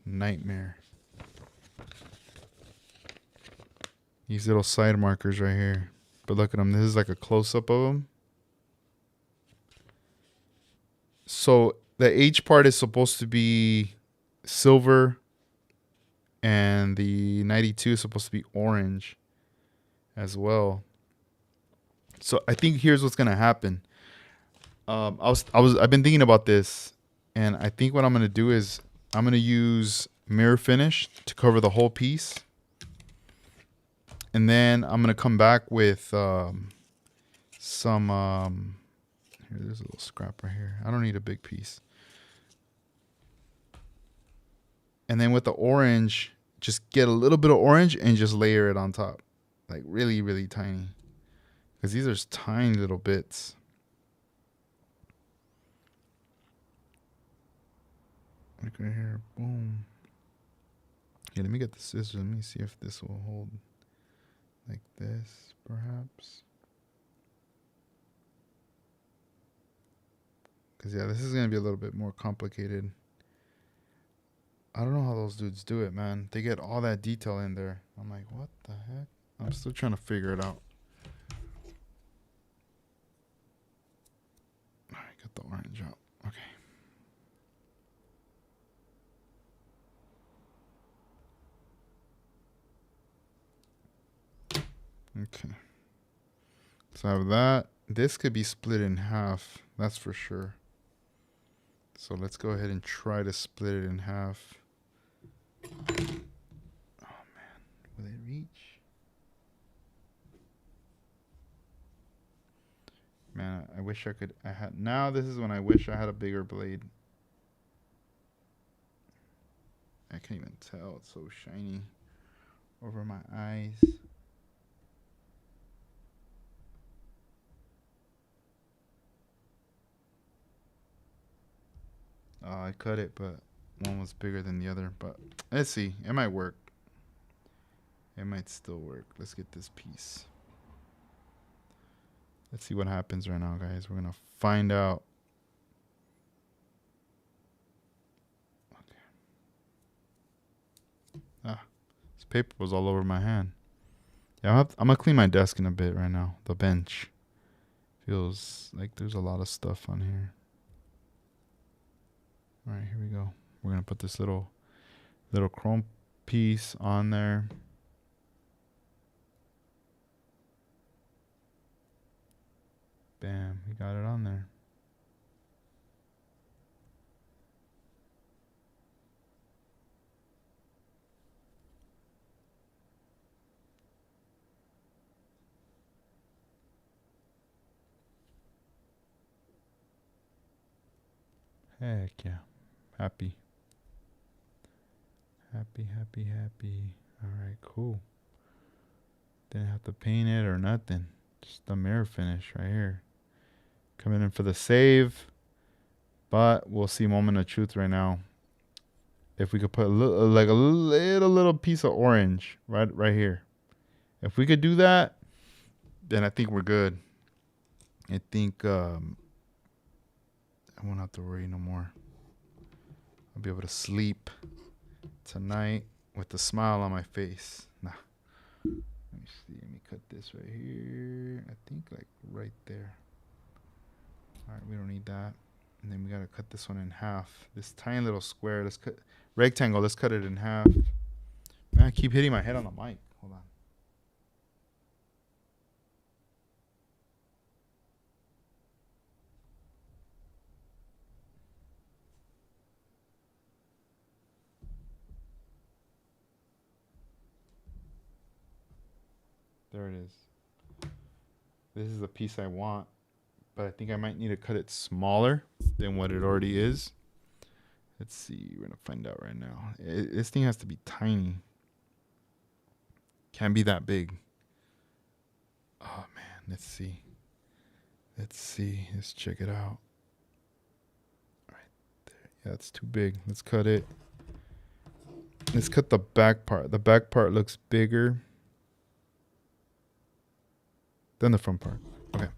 Nightmare. These little side markers right here. But look at them. This is like a close-up of them. So the H part is supposed to be silver, and the 92 is supposed to be orange as well. So I think here's what's gonna happen. I've been thinking about this, and I think what I'm gonna do is I'm gonna use mirror finish to cover the whole piece. And then I'm going to come back with some... here, there's a little scrap right here. I don't need a big piece. And then with the orange, just get a little bit of orange and just layer it on top. Like really, really tiny. Because these are just tiny little bits. Like right here. Boom. Yeah, let me get the scissors. Let me see if this will hold. Like this, perhaps. Because, yeah, this is going to be a little bit more complicated. I don't know how those dudes do it, man. They get all that detail in there. I'm like, what the heck? I'm still trying to figure it out. All right, got the orange out. Okay. Okay. So I have that. This could be split in half. That's for sure. So let's go ahead and try to split it in half. Oh, man. Will it reach? Man, I wish I could. Now this is when I wish I had a bigger blade. I can't even tell. It's so shiny over my eyes. I cut it, but one was bigger than the other. But let's see. It might work. It might still work. Let's get this piece. Let's see what happens right now, guys. We're going to find out. Okay. This paper was all over my hand. Yeah, I'm going to clean my desk in a bit right now. The bench. Feels like there's a lot of stuff on here. All right, here we go. We're going to put this little chrome piece on there. Bam, we got it on there. Heck yeah. Happy. Happy. All right, cool. Didn't have to paint it or nothing. Just the mirror finish right here. Coming in for the save. But we'll see moment of truth right now. If we could put a little piece of orange right here. If we could do that, then I think we're good. I think I won't have to worry no more. I'll be able to sleep tonight with a smile on my face. Nah. Let me see. Let me cut this right here. I think like right there. All right, we don't need that. And then we gotta cut this one in half. This tiny little square. Let's cut rectangle. Let's cut it in half. Man, I keep hitting my head on the mic. Hold on. There it is. This is the piece I want, but I think I might need to cut it smaller than what it already is. Let's see. We're gonna find out right now. This thing has to be tiny. Can't be that big. Oh man, let's see. Let's check it out. Right there. Yeah, it's too big. Let's cut it. Let's cut the back part. The back part looks bigger than the front part. Okay.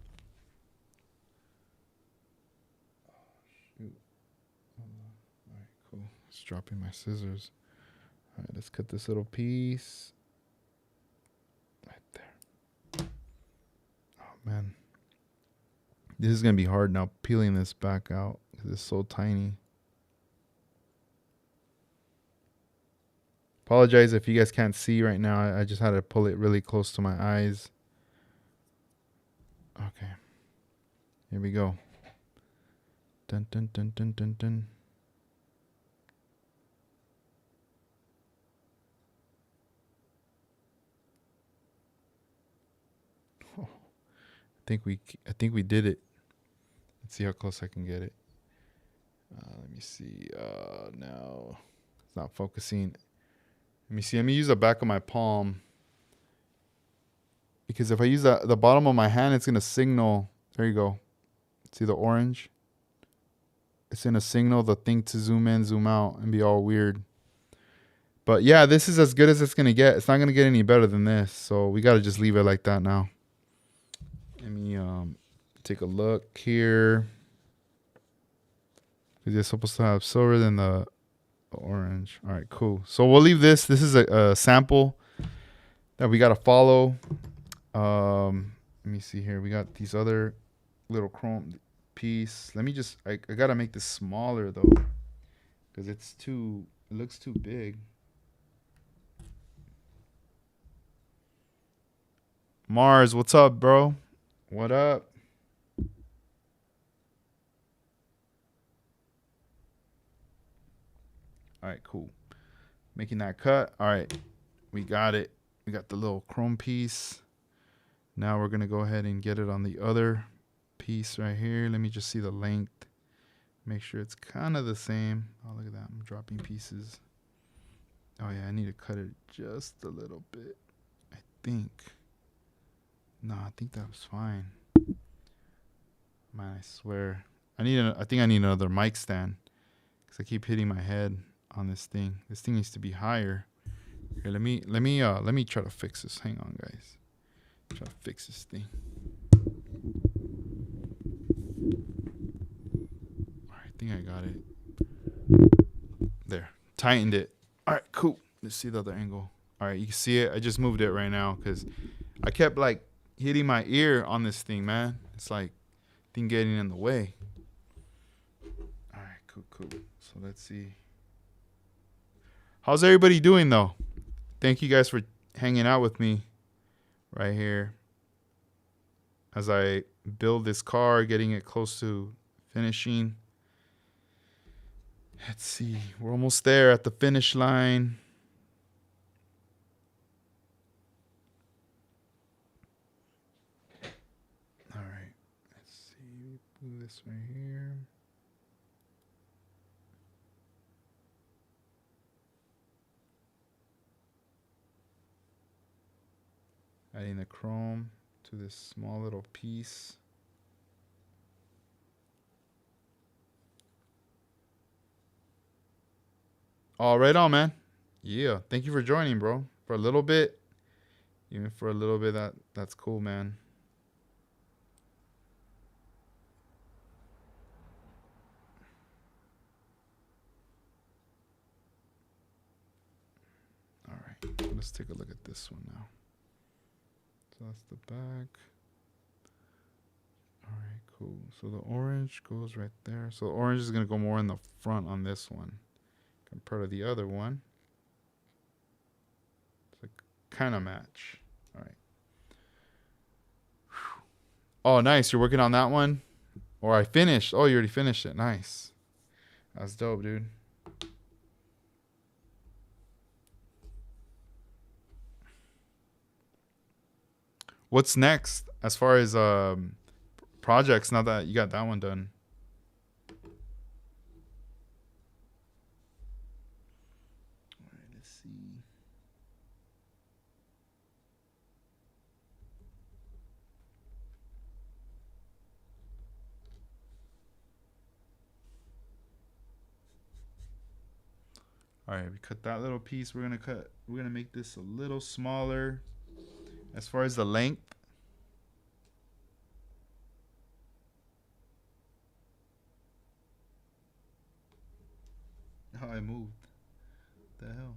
Oh shoot. All right, cool. Just dropping my scissors. All right, let's cut this little piece. Right there. Oh man. This is going to be hard now peeling this back out because it's so tiny. Apologize if you guys can't see right now. I just had to pull it really close to my eyes. Okay. Here we go. Dun dun dun dun dun dun. Oh, I think we did it. Let's see how close I can get it. Let me see. No, it's not focusing. Let me see. Let me use the back of my palm. Because if I use the bottom of my hand, it's going to signal. There you go. See the orange? It's going to signal the thing to zoom in, zoom out, and be all weird. But yeah, this is as good as it's going to get. It's not going to get any better than this. So we got to just leave it like that now. Let me take a look here. Because you're supposed to have silver than the orange. All right, cool. So we'll leave this. This is a sample that we got to follow. Let me see here. We got these other little chrome piece. Let me just, I got to make this smaller though. Because it looks too big. Mars, what's up, bro? What up? All right, cool. Making that cut. All right, we got it. We got the little chrome piece. Now we're going to go ahead and get it on the other piece right here. Let me just see the length. Make sure it's kind of the same. Oh, look at that. I'm dropping pieces. Oh, yeah, I need to cut it just a little bit, I think. No, I think that was fine. Man, I swear. I think I need another mic stand because I keep hitting my head on this thing. This thing needs to be higher. Here, let me try to fix this. Hang on, guys. Try to fix this thing. All right, I think I got it. There, tightened it. All right, cool. Let's see the other angle. All right, you can see it. I just moved it right now because I kept like hitting my ear on this thing, man. It's like thing getting in the way. All right, cool. So let's see. How's everybody doing though? Thank you guys for hanging out with me right here as I build this car, getting it close to finishing. Let's see. We're almost there at the finish line. All right. Let's see. Move this right here. Adding the chrome to this small little piece. Oh, right on, man. Yeah. Thank you for joining, bro. For a little bit. Even for a little bit, that's cool, man. All right. Let's take a look at this one now. So that's the back. All right, Cool. So the orange goes right there. So the orange is going to go more in the front on this one compared to the other one. It's like kind of match. All right. Whew. Oh, nice. You're working on that one? Or I finished. Oh, you already finished it. Nice. That's dope, dude. What's next as far as projects now that you got that one done? All right, let's see. All right, we cut that little piece. We're gonna make this a little smaller as far as the length. Oh, I moved. The hell.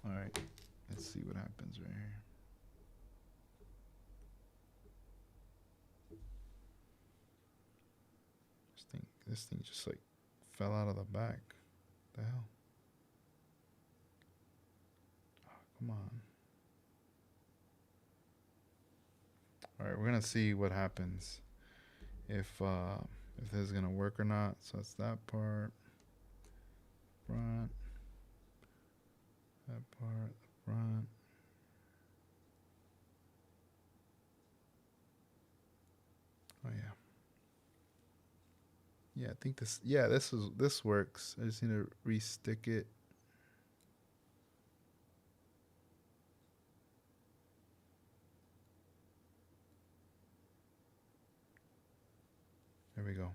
All right, let's see what happens right here. This thing just like fell out of the back. The hell. Oh, come on. All right, we're gonna see what happens if this is gonna work or not. So that's that part. Front. That part. Front. Oh yeah. Yeah, I think this. Yeah, this works. I just need to re-stick it. There we go.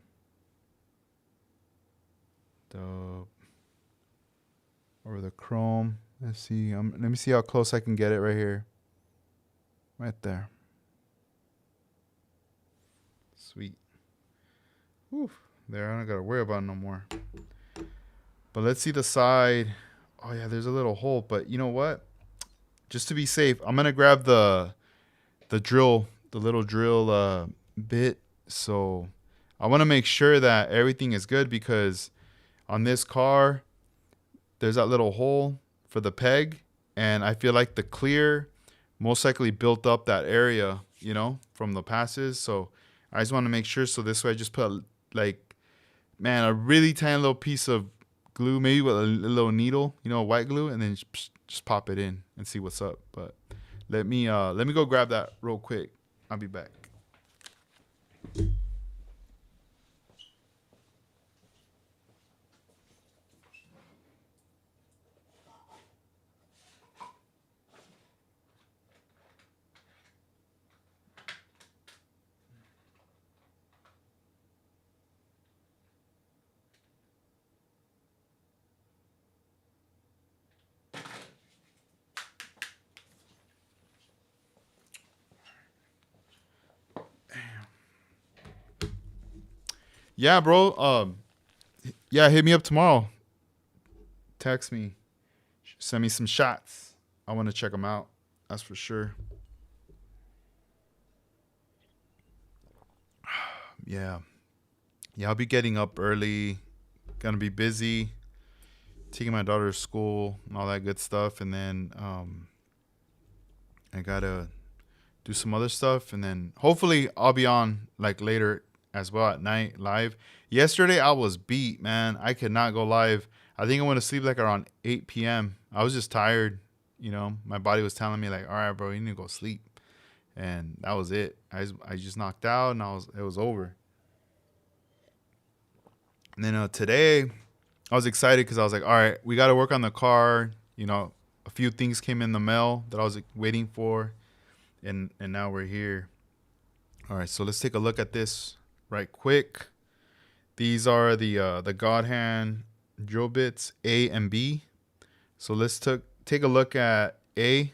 Dope. Over the chrome. Let's see. Let me see how close I can get it right here. Right there. Sweet. Whew. There, I don't gotta worry about it no more. But let's see the side. Oh yeah, there's a little hole. But you know what? Just to be safe, I'm gonna grab the drill, the little drill bit. So I want to make sure that everything is good because on this car, there's that little hole for the peg, and I feel like the clear most likely built up that area, you know, from the passes. So I just want to make sure. So this way, I just put like, man, a really tiny little piece of glue, maybe with a little needle, you know, white glue, and then just pop it in and see what's up. But let me go grab that real quick. I'll be back. Yeah, bro. Yeah, hit me up tomorrow. Text me. Send me some shots. I want to check them out. That's for sure. Yeah. Yeah, I'll be getting up early. Gonna be busy. Taking my daughter to school and all that good stuff. And then I gotta do some other stuff. And then hopefully I'll be on like later as well at night live. Yesterday I was beat, man. I could not go live. I think I went to sleep like around 8 p.m. I was just tired. You know, my body was telling me like, all right, bro, you need to go sleep. And that was it. I just knocked out and it was over. And then today I was excited because I was like, all right, we got to work on the car. You know, a few things came in the mail that I was waiting for. And now we're here. All right, so let's take a look at this right quick. These are the God hand drill bits A and B. So let's take a look at A.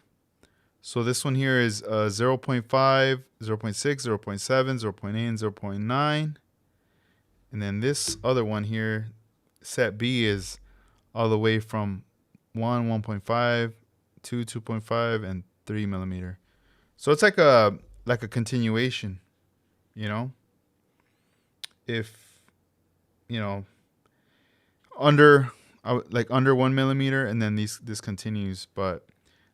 So this one here is 0.5, 0.6, 0.7, 0.8, and 0.9. And then this other one here, set B, is all the way from 1, 1.5, 2, 2.5, and 3 millimeter. So it's like a continuation, you know? if, you know, under like under 1 millimeter, and then this continues. But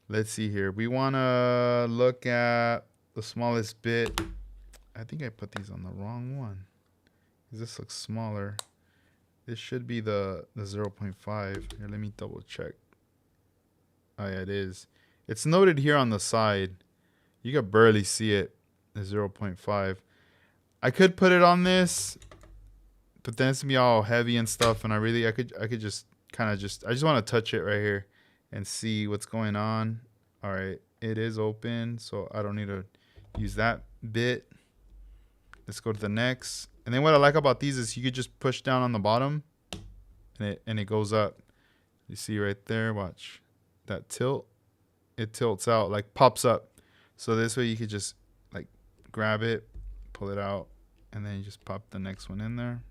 let's see here. We want to look at the smallest bit. I think I put these on the wrong one. This looks smaller. This should be the 0.5. Here, let me double check. Oh yeah, it is. It's noted here on the side. You can barely see it. The 0.5. I could put it on this, but then it's gonna be all heavy and stuff. And I could just kind of I just want to touch it right here and see what's going on. All right, it is open, so I don't need to use that bit. Let's go to the next. And then what I like about these is you could just push down on the bottom and it goes up. You see right there, watch that tilt. It tilts out, like pops up. So this way you could just like grab it, pull it out, and then you just pop the next one in there.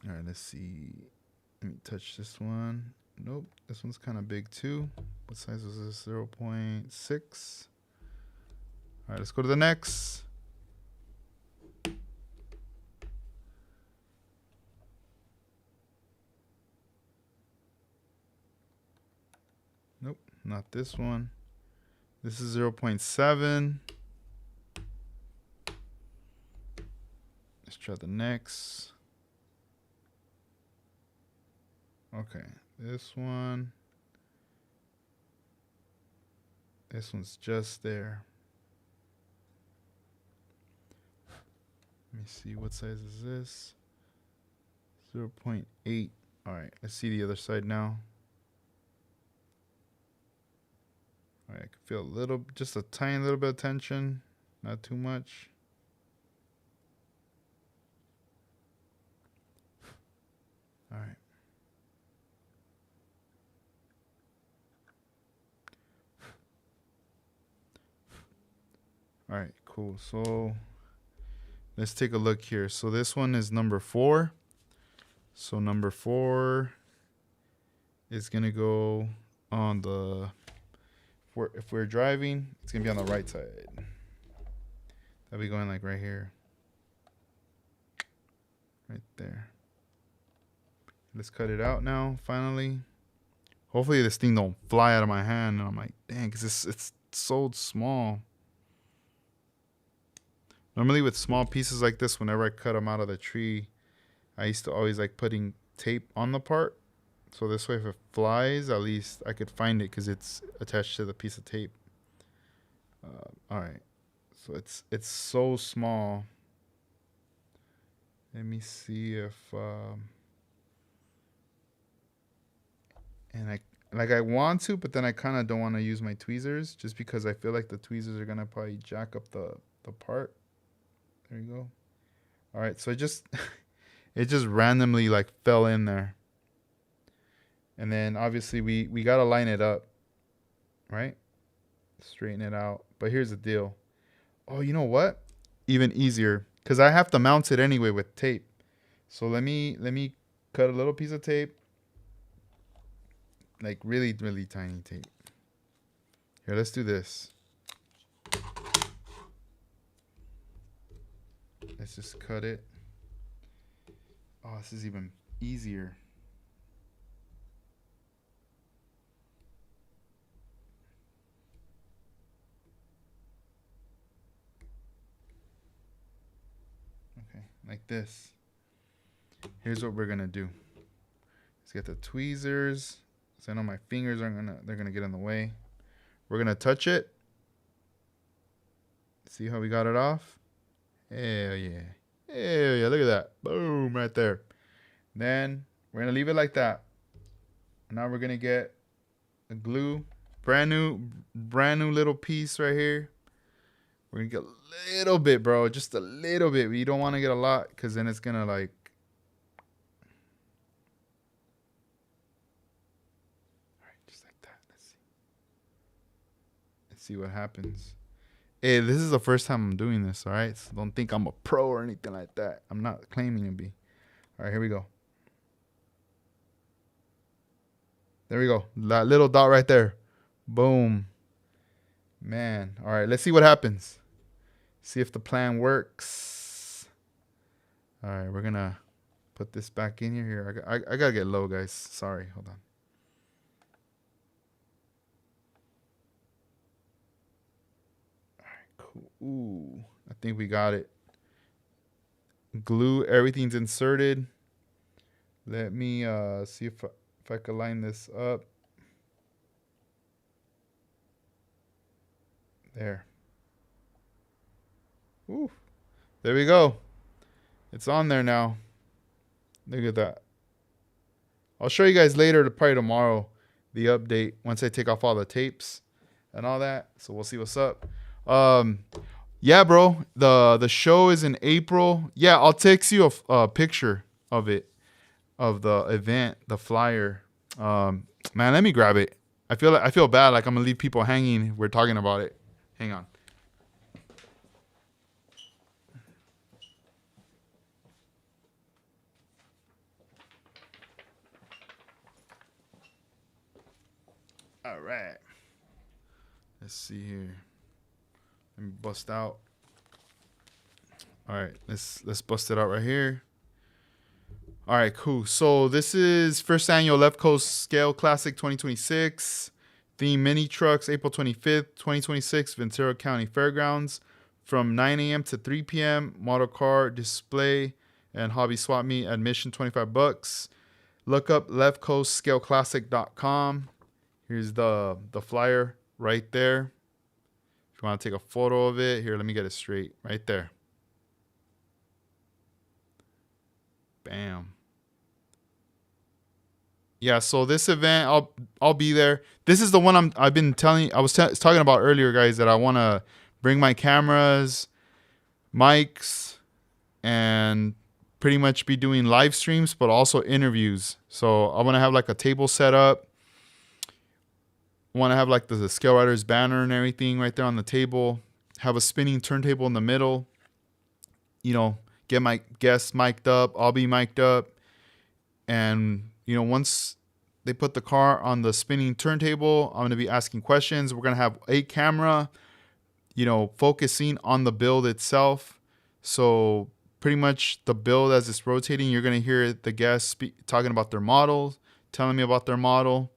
All right, let's see. Let me touch this one. Nope, this one's kind of big too. What size was this? 0.6. All right, let's go to the next. Nope, not this one. This is 0.7. Let's try the next. Okay, this one. This one's just there. Let me see, what size is this? 0.8. All right, let's see the other side now. All right, I can feel just a tiny little bit of tension, not too much. All right. All right, cool. So let's take a look here. So this one is number 4. So number 4 is gonna go on the, if we're driving, it's gonna be on the right side. That'll be going like right here. Right there. Let's cut it out now, finally. Hopefully this thing don't fly out of my hand. And I'm like, dang, because it's so small. Normally with small pieces like this, whenever I cut them out of the tree, I used to always like putting tape on the part. So this way if it flies, at least I could find it because it's attached to the piece of tape. All right. So it's so small. Let me see if... and I want to, but then I kind of don't want to use my tweezers just because I feel like the tweezers are going to probably jack up the part. There you go. All right, so it just randomly like fell in there. And then obviously we got to line it up, right? Straighten it out. But here's the deal. Oh, you know what? Even easier, because I have to mount it anyway with tape. So let me cut a little piece of tape. Like really, really tiny tape. Here, let's do this. Let's just cut it. Oh, this is even easier. Okay, like this. Here's what we're gonna do. Let's get the tweezers. So I know my fingers they're gonna get in the way. We're gonna touch it. See how we got it off? Hell yeah. Hell yeah, look at that. Boom, right there. Then we're gonna leave it like that. Now we're gonna get a glue. Brand new little piece right here. We're gonna get a little bit, bro. Just a little bit. You don't wanna get a lot because then it's gonna like, see what happens. Hey, this is the first time I'm doing this, all right? So don't think I'm a pro or anything like that. I'm not claiming to be. All right, here we go. There we go. That little dot right there. Boom. Man. All right, let's see what happens. See if the plan works. All right, we're gonna put this back in here. I gotta get low, guys. Sorry, hold on. All right, cool. Ooh, I think we got it. Glue, everything's inserted. Let me see if I can line this up. There. Ooh, there we go. It's on there now. Look at that. I'll show you guys later, probably tomorrow, the update once I take off all the tapes and all that. So we'll see what's up. Yeah, bro. The show is in April. Yeah, I'll text you a picture of it, of the event, the flyer. Man, let me grab it. I feel bad, like I'm gonna leave people hanging. We're talking about it. Hang on. All right. Let's see here. Let me bust out. All right, let's bust it out right here. All right, cool. So this is first annual Left Coast Scale Classic 2026. Theme mini trucks, April 25th, 2026, Ventura County Fairgrounds, from 9 a.m. to 3 p.m. Model car display and hobby swap meet. Admission $25. Look up leftcoastscaleclassic.com. Here's the flyer right there. If you want to take a photo of it, here, let me get it straight. Right there. Bam. Yeah, so this event, I'll be there. This is the one I've been telling. I was talking about earlier, guys, that I want to bring my cameras, mics, and pretty much be doing live streams, but also interviews. So I want to have like a table set up. I want to have like the Scale Riders banner and everything right there on the table. Have a spinning turntable in the middle. You know, get my guests mic'd up. I'll be mic'd up. And, you know, once they put the car on the spinning turntable, I'm going to be asking questions. We're going to have a camera, you know, focusing on the build itself. So pretty much the build as it's rotating, you're going to hear the guests talking about their models, telling me about their model.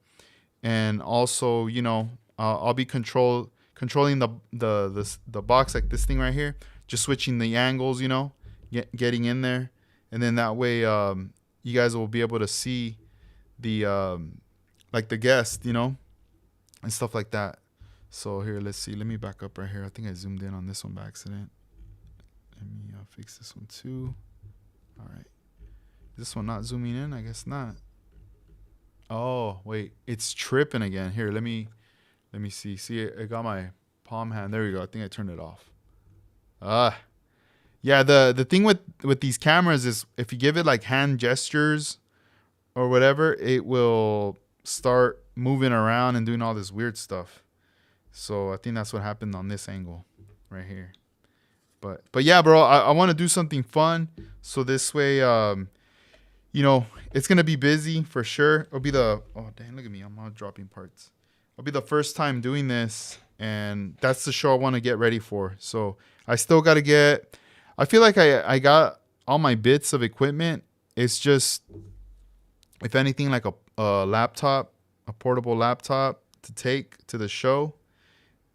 And also, you know, I'll be controlling the box, like this thing right here, just switching the angles, you know, getting in there. And then that way, you guys will be able to see the like the guest, you know, and stuff like that. So here, let's see. Let me back up right here. I think I zoomed in on this one by accident. Let me fix this one too. All right. Is this one not zooming in? I guess not. Oh, wait. It's tripping again. Here, let me see. See, I got my palm hand. There we go. I think I turned it off. Yeah, the thing with these cameras is if you give it like hand gestures or whatever, it will start moving around and doing all this weird stuff. So I think that's what happened on this angle right here. But yeah, bro, I want to do something fun. So this way, you know, it's going to be busy for sure. It'll be oh, dang, look at me. I'm all dropping parts. It'll be the first time doing this. And that's the show I want to get ready for. So I still got to I feel like I got all my bits of equipment. It's just, if anything, like a laptop, a portable laptop to take to the show.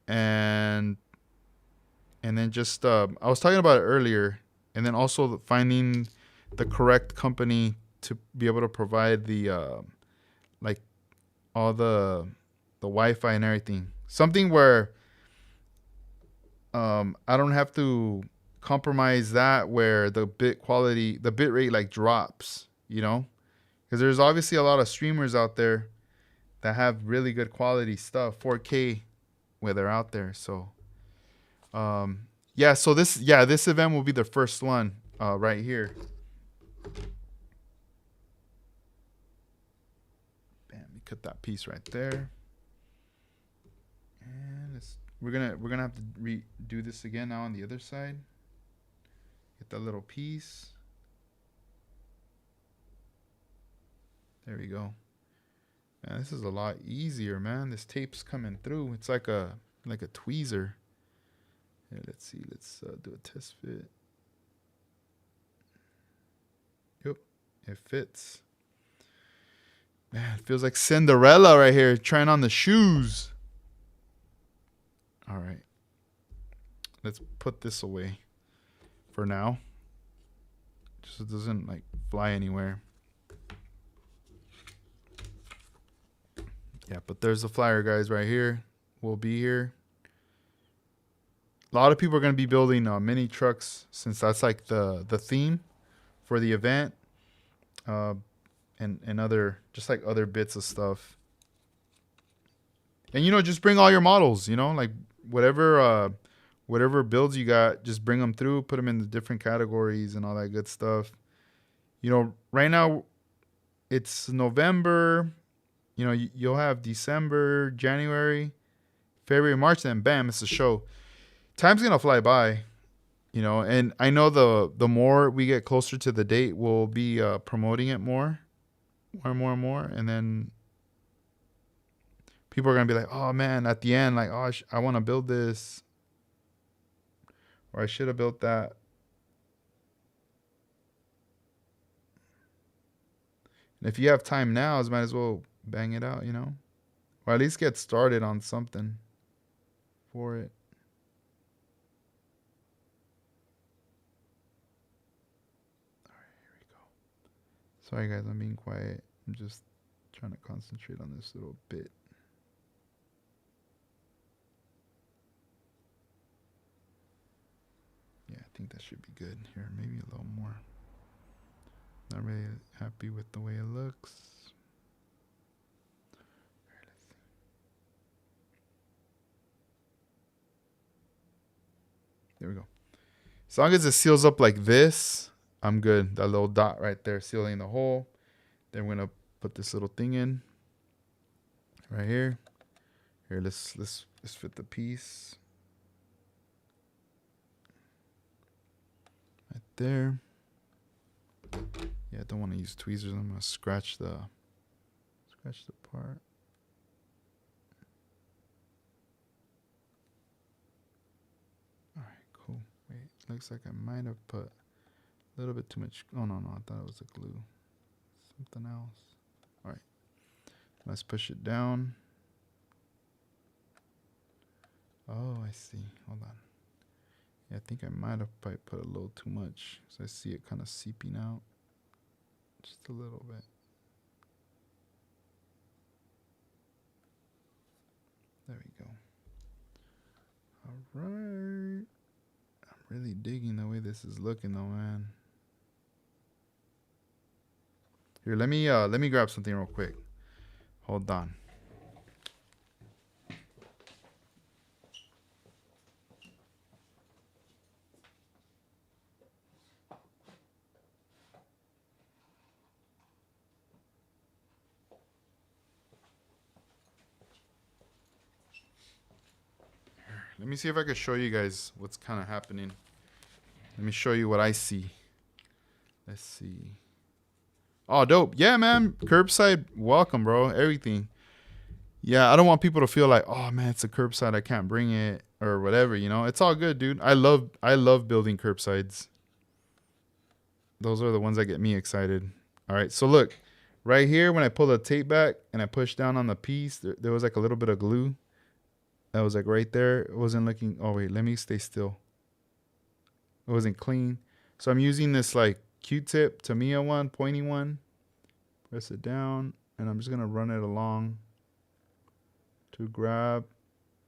And then just, I was talking about it earlier. And then also finding the correct company to be able to provide the, like all the Wi-Fi and everything. Something where I don't have to compromise that, where the bit rate like drops, you know, because there's obviously a lot of streamers out there that have really good quality stuff, 4K, where they're out there. So yeah, so this event will be the first one right here. Bam, we cut that piece right there. And we're gonna have to redo this again now on the other side. Get that little piece. There we go. Man, this is a lot easier, man. This tape's coming through. It's like a tweezer. Yeah, let's see. Let's do a test fit. Yep, it fits. Man, it feels like Cinderella right here trying on the shoes. All right. Let's put this away for now. Just so it doesn't like fly anywhere. Yeah, but there's the flyer, guys, right here. We'll be here. A lot of people are going to be building mini trucks since that's like the theme for the event. And other, just like other bits of stuff. And, just bring all your models, like whatever builds you got, just bring them through, put them in the different categories and all that good stuff. Right now it's November. You'll have December, January, February, March, then bam, it's a show. Time's going to fly by, and I know the more we get closer to the date, we'll be promoting it more and more. And then people are going to be like, oh, man, at the end, like, oh, I want to build this. Or I should have built that. And if you have time now, you might as well bang it out, Or at least get started on something for it. All right, here we go. Sorry, guys, I'm being quiet. I'm just trying to concentrate on this little bit. Yeah, I think that should be good. Here, maybe a little more. Not really happy with the way it looks. There we go. As long as it seals up like this, I'm good. That little dot right there sealing the hole. Then we're gonna put this little thing in right here. Here, let's fit the piece right there. Yeah, I don't want to use tweezers. I'm gonna scratch the part. All right, cool. Wait, looks like I might have put a little bit too much. Oh no, I thought it was a glue. Something else. All right, let's push it down. Oh, I see. Hold on. Yeah, I think I might have probably put a little too much, so I see it kind of seeping out just a little bit. There we go. All right. I'm really digging the way this is looking, though, man. Here, let me grab something real quick. Hold on. Let me see if I can show you guys what's kind of happening. Let me show you what I see. Let's see. Oh, dope. Yeah, man. Curbside, welcome, bro. Everything. Yeah, I don't want people to feel like, oh, man, it's a curbside. I can't bring it or whatever, It's all good, dude. I love building curbsides. Those are the ones that get me excited. All right, so look. Right here, when I pull the tape back and I push down on the piece, there was like a little bit of glue. That was like right there. It wasn't looking. Oh, wait. Let me stay still. It wasn't clean. So I'm using this like Q-tip, Tamiya one, pointy one. Press it down. And I'm just going to run it along to grab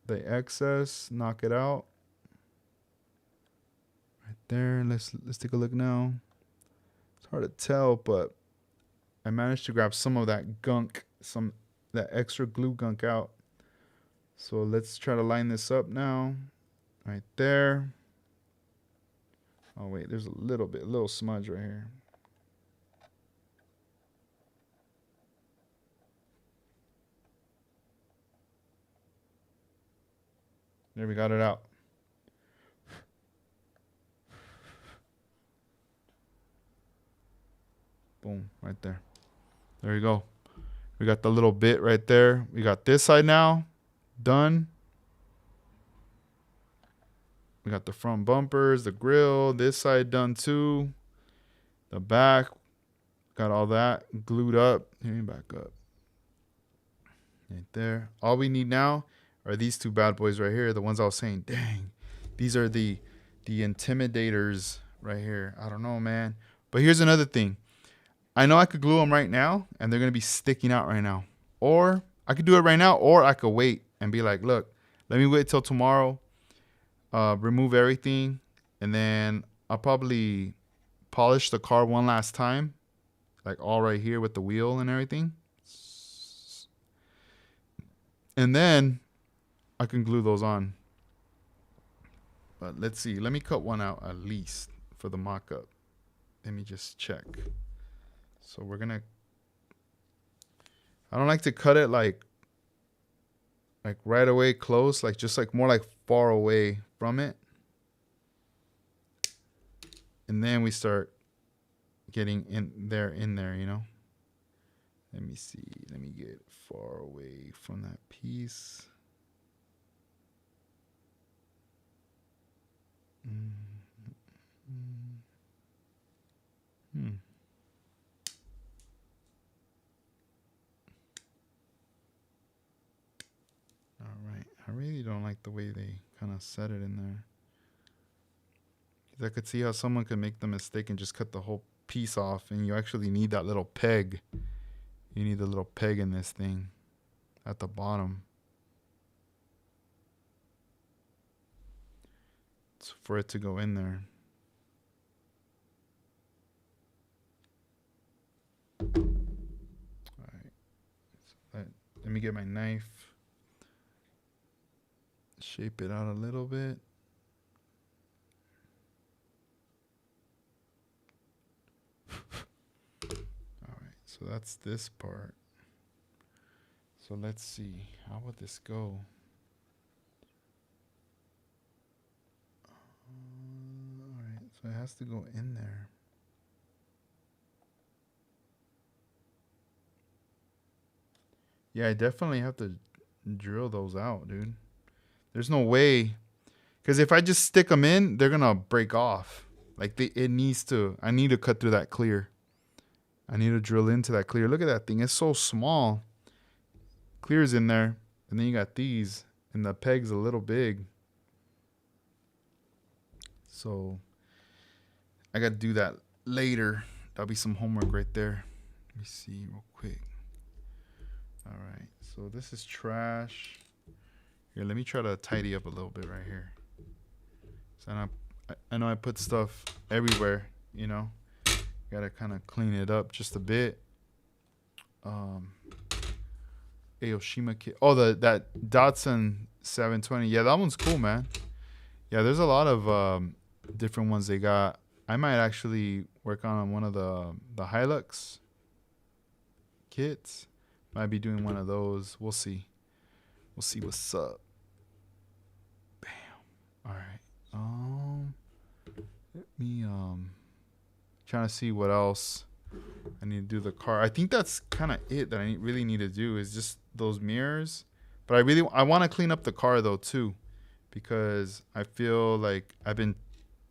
the excess. Knock it out. Right there. Let's take a look now. It's hard to tell, but I managed to grab some of that gunk, that extra glue gunk out. So let's try to line this up now. Right there. Oh, wait, there's a little smudge right here. There, we got it out. Boom, right there. There you go. We got the little bit right there. We got this side now done. We got the front bumpers, the grill, this side done too. The back, got all that glued up. Let me back up. Right there. All we need now are these two bad boys right here. The ones I was saying, dang, these are the intimidators right here. I don't know, man. But here's another thing. I know I could glue them right now, and they're going to be sticking out right now. Or I could do it right now, or I could wait and be like, look, let me wait till tomorrow, remove everything, and then I'll probably polish the car one last time, like all right here with the wheel and everything. And then I can glue those on. But let's see. Let me cut one out at least for the mock-up. Let me just check. So we're going to... I don't like to cut it like right away close. Like just like more like far away from it. And then we start getting in there, you know. Let me see. Let me get far away from that piece. All right. I really don't like the way they kind of set it in there. I could see how someone could make the mistake and just cut the whole piece off, and you actually need that little peg. You need the little peg in this thing at the bottom for it to go in there. All right. So let me get my knife. Shape it out a little bit. So that's this part. So let's see. How would this go? Alright, so it has to go in there. Yeah, I definitely have to drill those out, dude. There's no way. Because if I just stick them in, they're going to break off. Like, I need to cut through that clear. I need to drill into that clear. Look at that thing. It's so small. Clear's in there. And then you got these. And the peg's a little big. So I got to do that later. That'll be some homework right there. Let me see real quick. All right. So this is trash. Here, let me try to tidy up a little bit right here. So I know I put stuff everywhere, you know. Gotta kind of clean it up just a bit. Aoshima kit. Oh, that Datsun 720. Yeah, that one's cool, man. Yeah, there's a lot of different ones they got. I might actually work on one of the Hilux kits. Might be doing one of those. We'll see. We'll see what's up. Bam. All right. Let me trying to see what else I need to do the car. I think that's kind of it that I really need to do is just those mirrors. But I want to clean up the car though too, because I feel like I've been,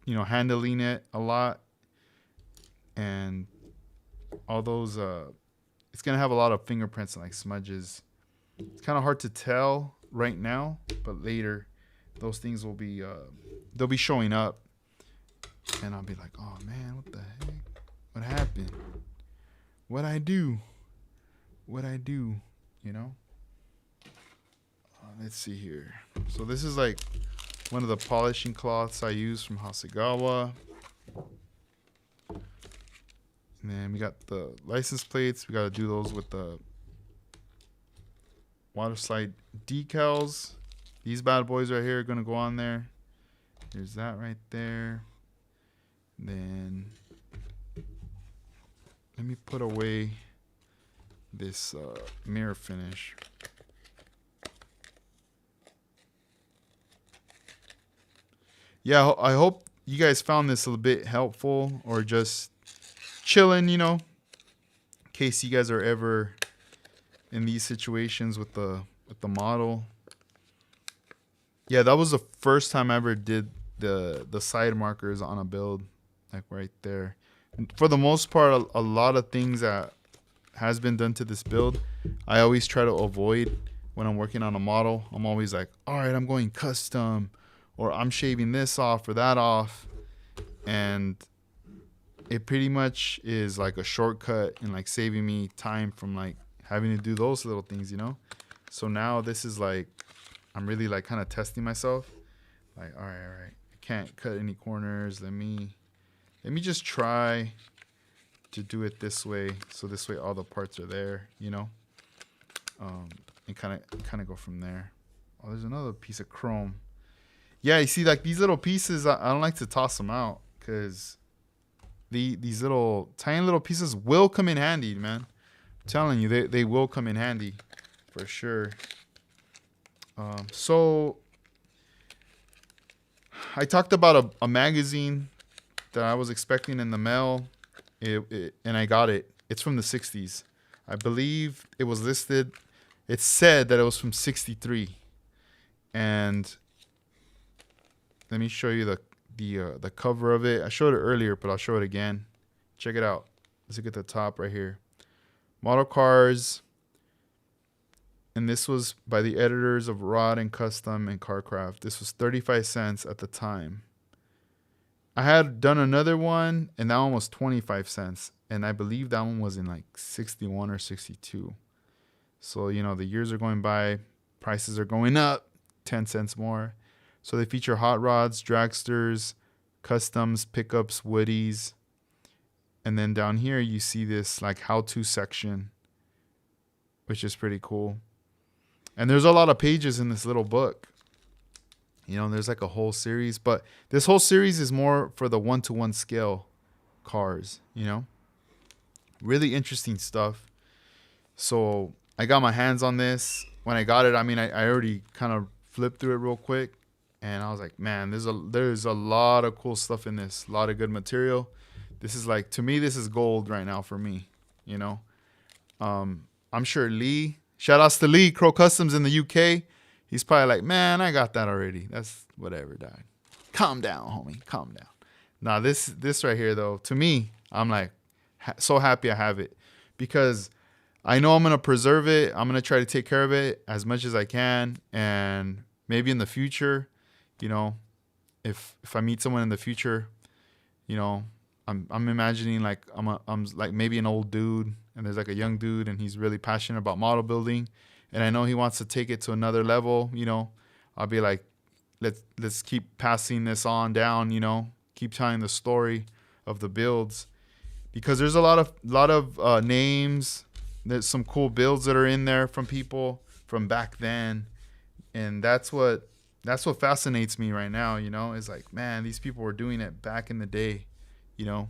you know, handling it a lot, and all those it's gonna have a lot of fingerprints and like smudges. It's kind of hard to tell right now, but later those things will be they'll be showing up. And I'll be like, oh man, what the heck? What happened? What'd I do? You know? Let's see here. So this is like one of the polishing cloths I use from Hasegawa. And then we got the license plates. We got to do those with the water slide decals. These bad boys right here are going to go on there. There's that right there. Then let me put away this mirror finish. Yeah, I hope you guys found this a little bit helpful or just chilling, you know, in case you guys are ever in these situations with the model. Yeah, that was the first time I ever did the side markers on a build, like right there. For the most part, a lot of things that has been done to this build, I always try to avoid when I'm working on a model. I'm always like, all right, I'm going custom, or I'm shaving this off or that off, and it pretty much is like a shortcut and like saving me time from like having to do those little things, you know. So now this is like, I'm really like kind of testing myself. Like, all right, I can't cut any corners. Let me just try to do it this way. So this way all the parts are there, you know. And kind of go from there. Oh, there's another piece of chrome. Yeah, you see, like these little pieces, I don't like to toss them out because these little tiny little pieces will come in handy, man. I'm telling you, they will come in handy for sure. So I talked about a magazine that I was expecting in the mail, and I got it. It's from the 60s. I believe it was listed. It said that it was from 63. And let me show you the cover of it. I showed it earlier, but I'll show it again. Check it out. Let's look at the top right here. Model cars. And this was by the editors of Rod and Custom and Carcraft. This was 35 cents at the time. I had done another one, and that one was 25 cents. And I believe that one was in like 61 or 62. So, you know, the years are going by. Prices are going up 10 cents more. So they feature hot rods, dragsters, customs, pickups, woodies. And then down here, you see this like how-to section, which is pretty cool. And there's a lot of pages in this little book. You know, there's like a whole series, but this whole series is more for the 1-to-1 scale cars, you know. Really interesting stuff. So I got my hands on this. When I got it, I mean, I already kind of flipped through it real quick, and I was like, man, there's a lot of cool stuff in this. A lot of good material. This is like, to me, this is gold right now for me, you know. I'm sure Lee, shout outs to Lee, Crow Customs in the UK. He's probably like, man, I got that already. That's whatever, dog. Calm down, homie. Calm down. Now, this right here, though, to me, I'm like so happy I have it because I know I'm going to preserve it. I'm going to try to take care of it as much as I can. And maybe in the future, you know, if I meet someone in the future, you know, I'm imagining like I'm like maybe an old dude and there's like a young dude and he's really passionate about model building. And I know he wants to take it to another level, you know. I'll be like, let's keep passing this on down, you know. Keep telling the story of the builds, because there's a lot of names. There's some cool builds that are in there from people from back then, and that's what fascinates me right now. You know, it's like, man, these people were doing it back in the day. You know,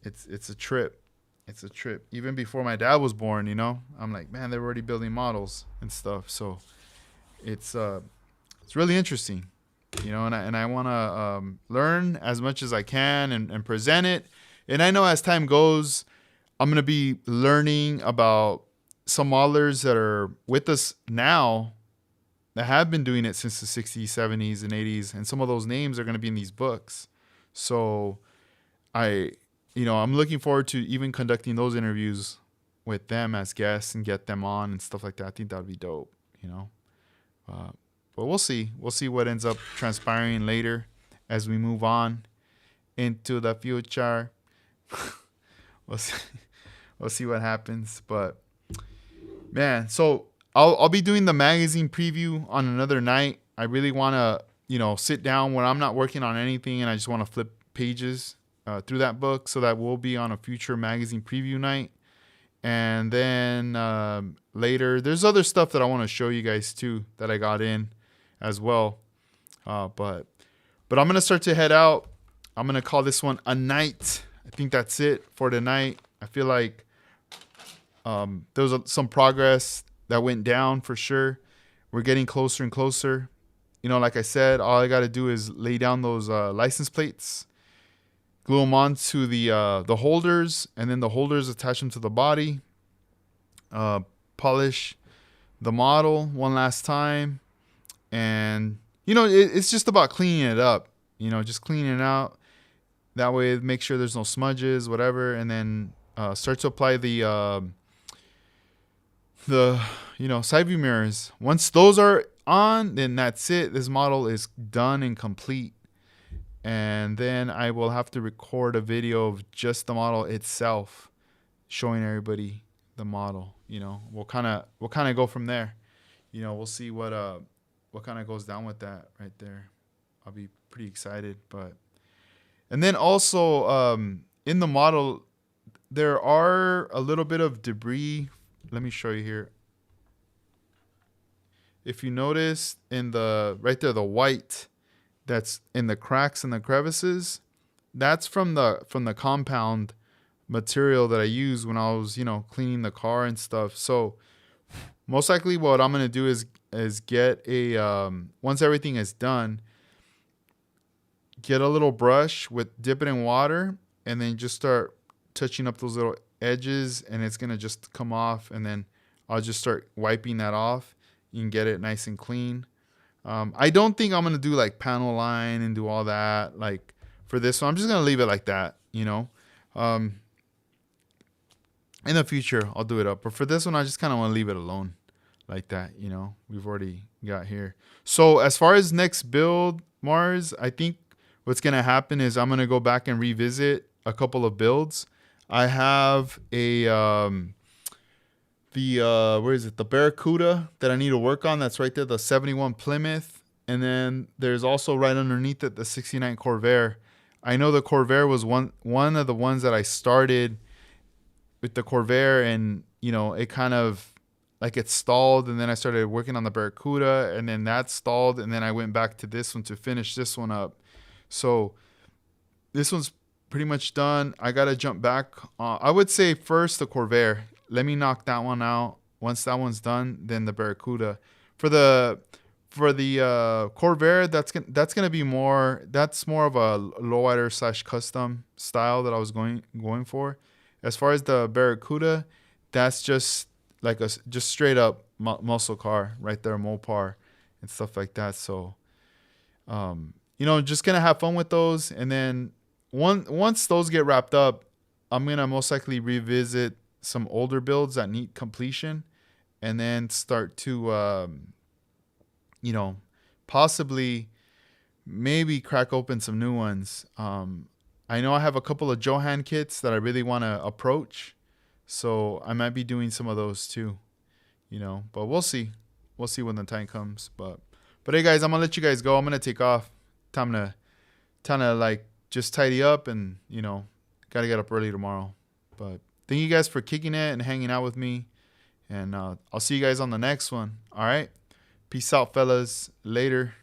it's a trip. It's a trip. Even before my dad was born, you know, I'm like, man, they're already building models and stuff. So it's really interesting, you know, and I want to learn as much as I can and present it. And I know as time goes, I'm going to be learning about some modelers that are with us now that have been doing it since the 60s, 70s, and 80s. And some of those names are going to be in these books. So I'm looking forward to even conducting those interviews with them as guests and get them on and stuff like that. I think that would be dope, you know. But we'll see. We'll see what ends up transpiring later as we move on into the future. We'll see what happens. But man, so I'll be doing the magazine preview on another night. I really want to, you know, sit down when I'm not working on anything and I just want to flip pages through that book. So that will be on a future magazine preview night. And then later, there's other stuff that I want to show you guys too that I got in as well. But I'm going to start to head out. I'm going to call this one a night. I think that's it for tonight. I feel like there was some progress that went down for sure. We're getting closer and closer. You know, like I said, all I got to do is lay down those license plates, glue them onto the holders, and then the holders attach them to the body. Polish the model one last time, and you know, it's just about cleaning it up. You know, just cleaning it out. That way, make sure there's no smudges, whatever, and then start to apply the side view mirrors. Once those are on, then that's it. This model is done and complete. And then I will have to record a video of just the model itself, showing everybody the model. You know, we'll kind of go from there. You know, we'll see what kind of goes down with that right there. I'll be pretty excited. And then also in the model, there are a little bit of debris. Let me show you here. If you notice right there, the white that's in the cracks and the crevices, that's from the compound material that I used when I was, cleaning the car and stuff. So most likely what I'm going to do is get once everything is done, get a little brush dip it in water, and then just start touching up those little edges, and it's going to just come off, and then I'll just start wiping that off. You can get it nice and clean. I don't think I'm going to do like panel line and do all that. Like for this one, I'm just going to leave it like that, in the future, I'll do it up. But for this one, I just kind of want to leave it alone like that. We've already got here. So as far as next build, Mars, I think what's going to happen is I'm going to go back and revisit a couple of builds. I have where is it? The Barracuda that I need to work on. That's right there, the 71 Plymouth. And then there's also right underneath it, the 69 Corvair. I know the Corvair was one of the ones that I started with the Corvair, and, it kind of like it stalled. And then I started working on the Barracuda, and then that stalled. And then I went back to this one to finish this one up. So this one's pretty much done. I got to jump back. I would say first the Corvair. Let me knock that one out. Once that one's done, then the Barracuda. For the Corvair, that's gonna be more. That's more of a lowrider / custom style that I was going for. As far as the Barracuda, that's just like just straight up muscle car right there, Mopar and stuff like that. So, just gonna have fun with those, and then once those get wrapped up, I'm gonna most likely revisit some older builds that need completion, and then start to possibly maybe crack open some new ones. I know I have a couple of Johan kits that I really want to approach, so I might be doing some of those too, but we'll see when the time comes. But hey guys, I'm gonna let you guys go. I'm gonna take off. Time to like just tidy up, and gotta get up early tomorrow. But thank you guys for kicking it and hanging out with me. And I'll see you guys on the next one. All right. Peace out, fellas. Later.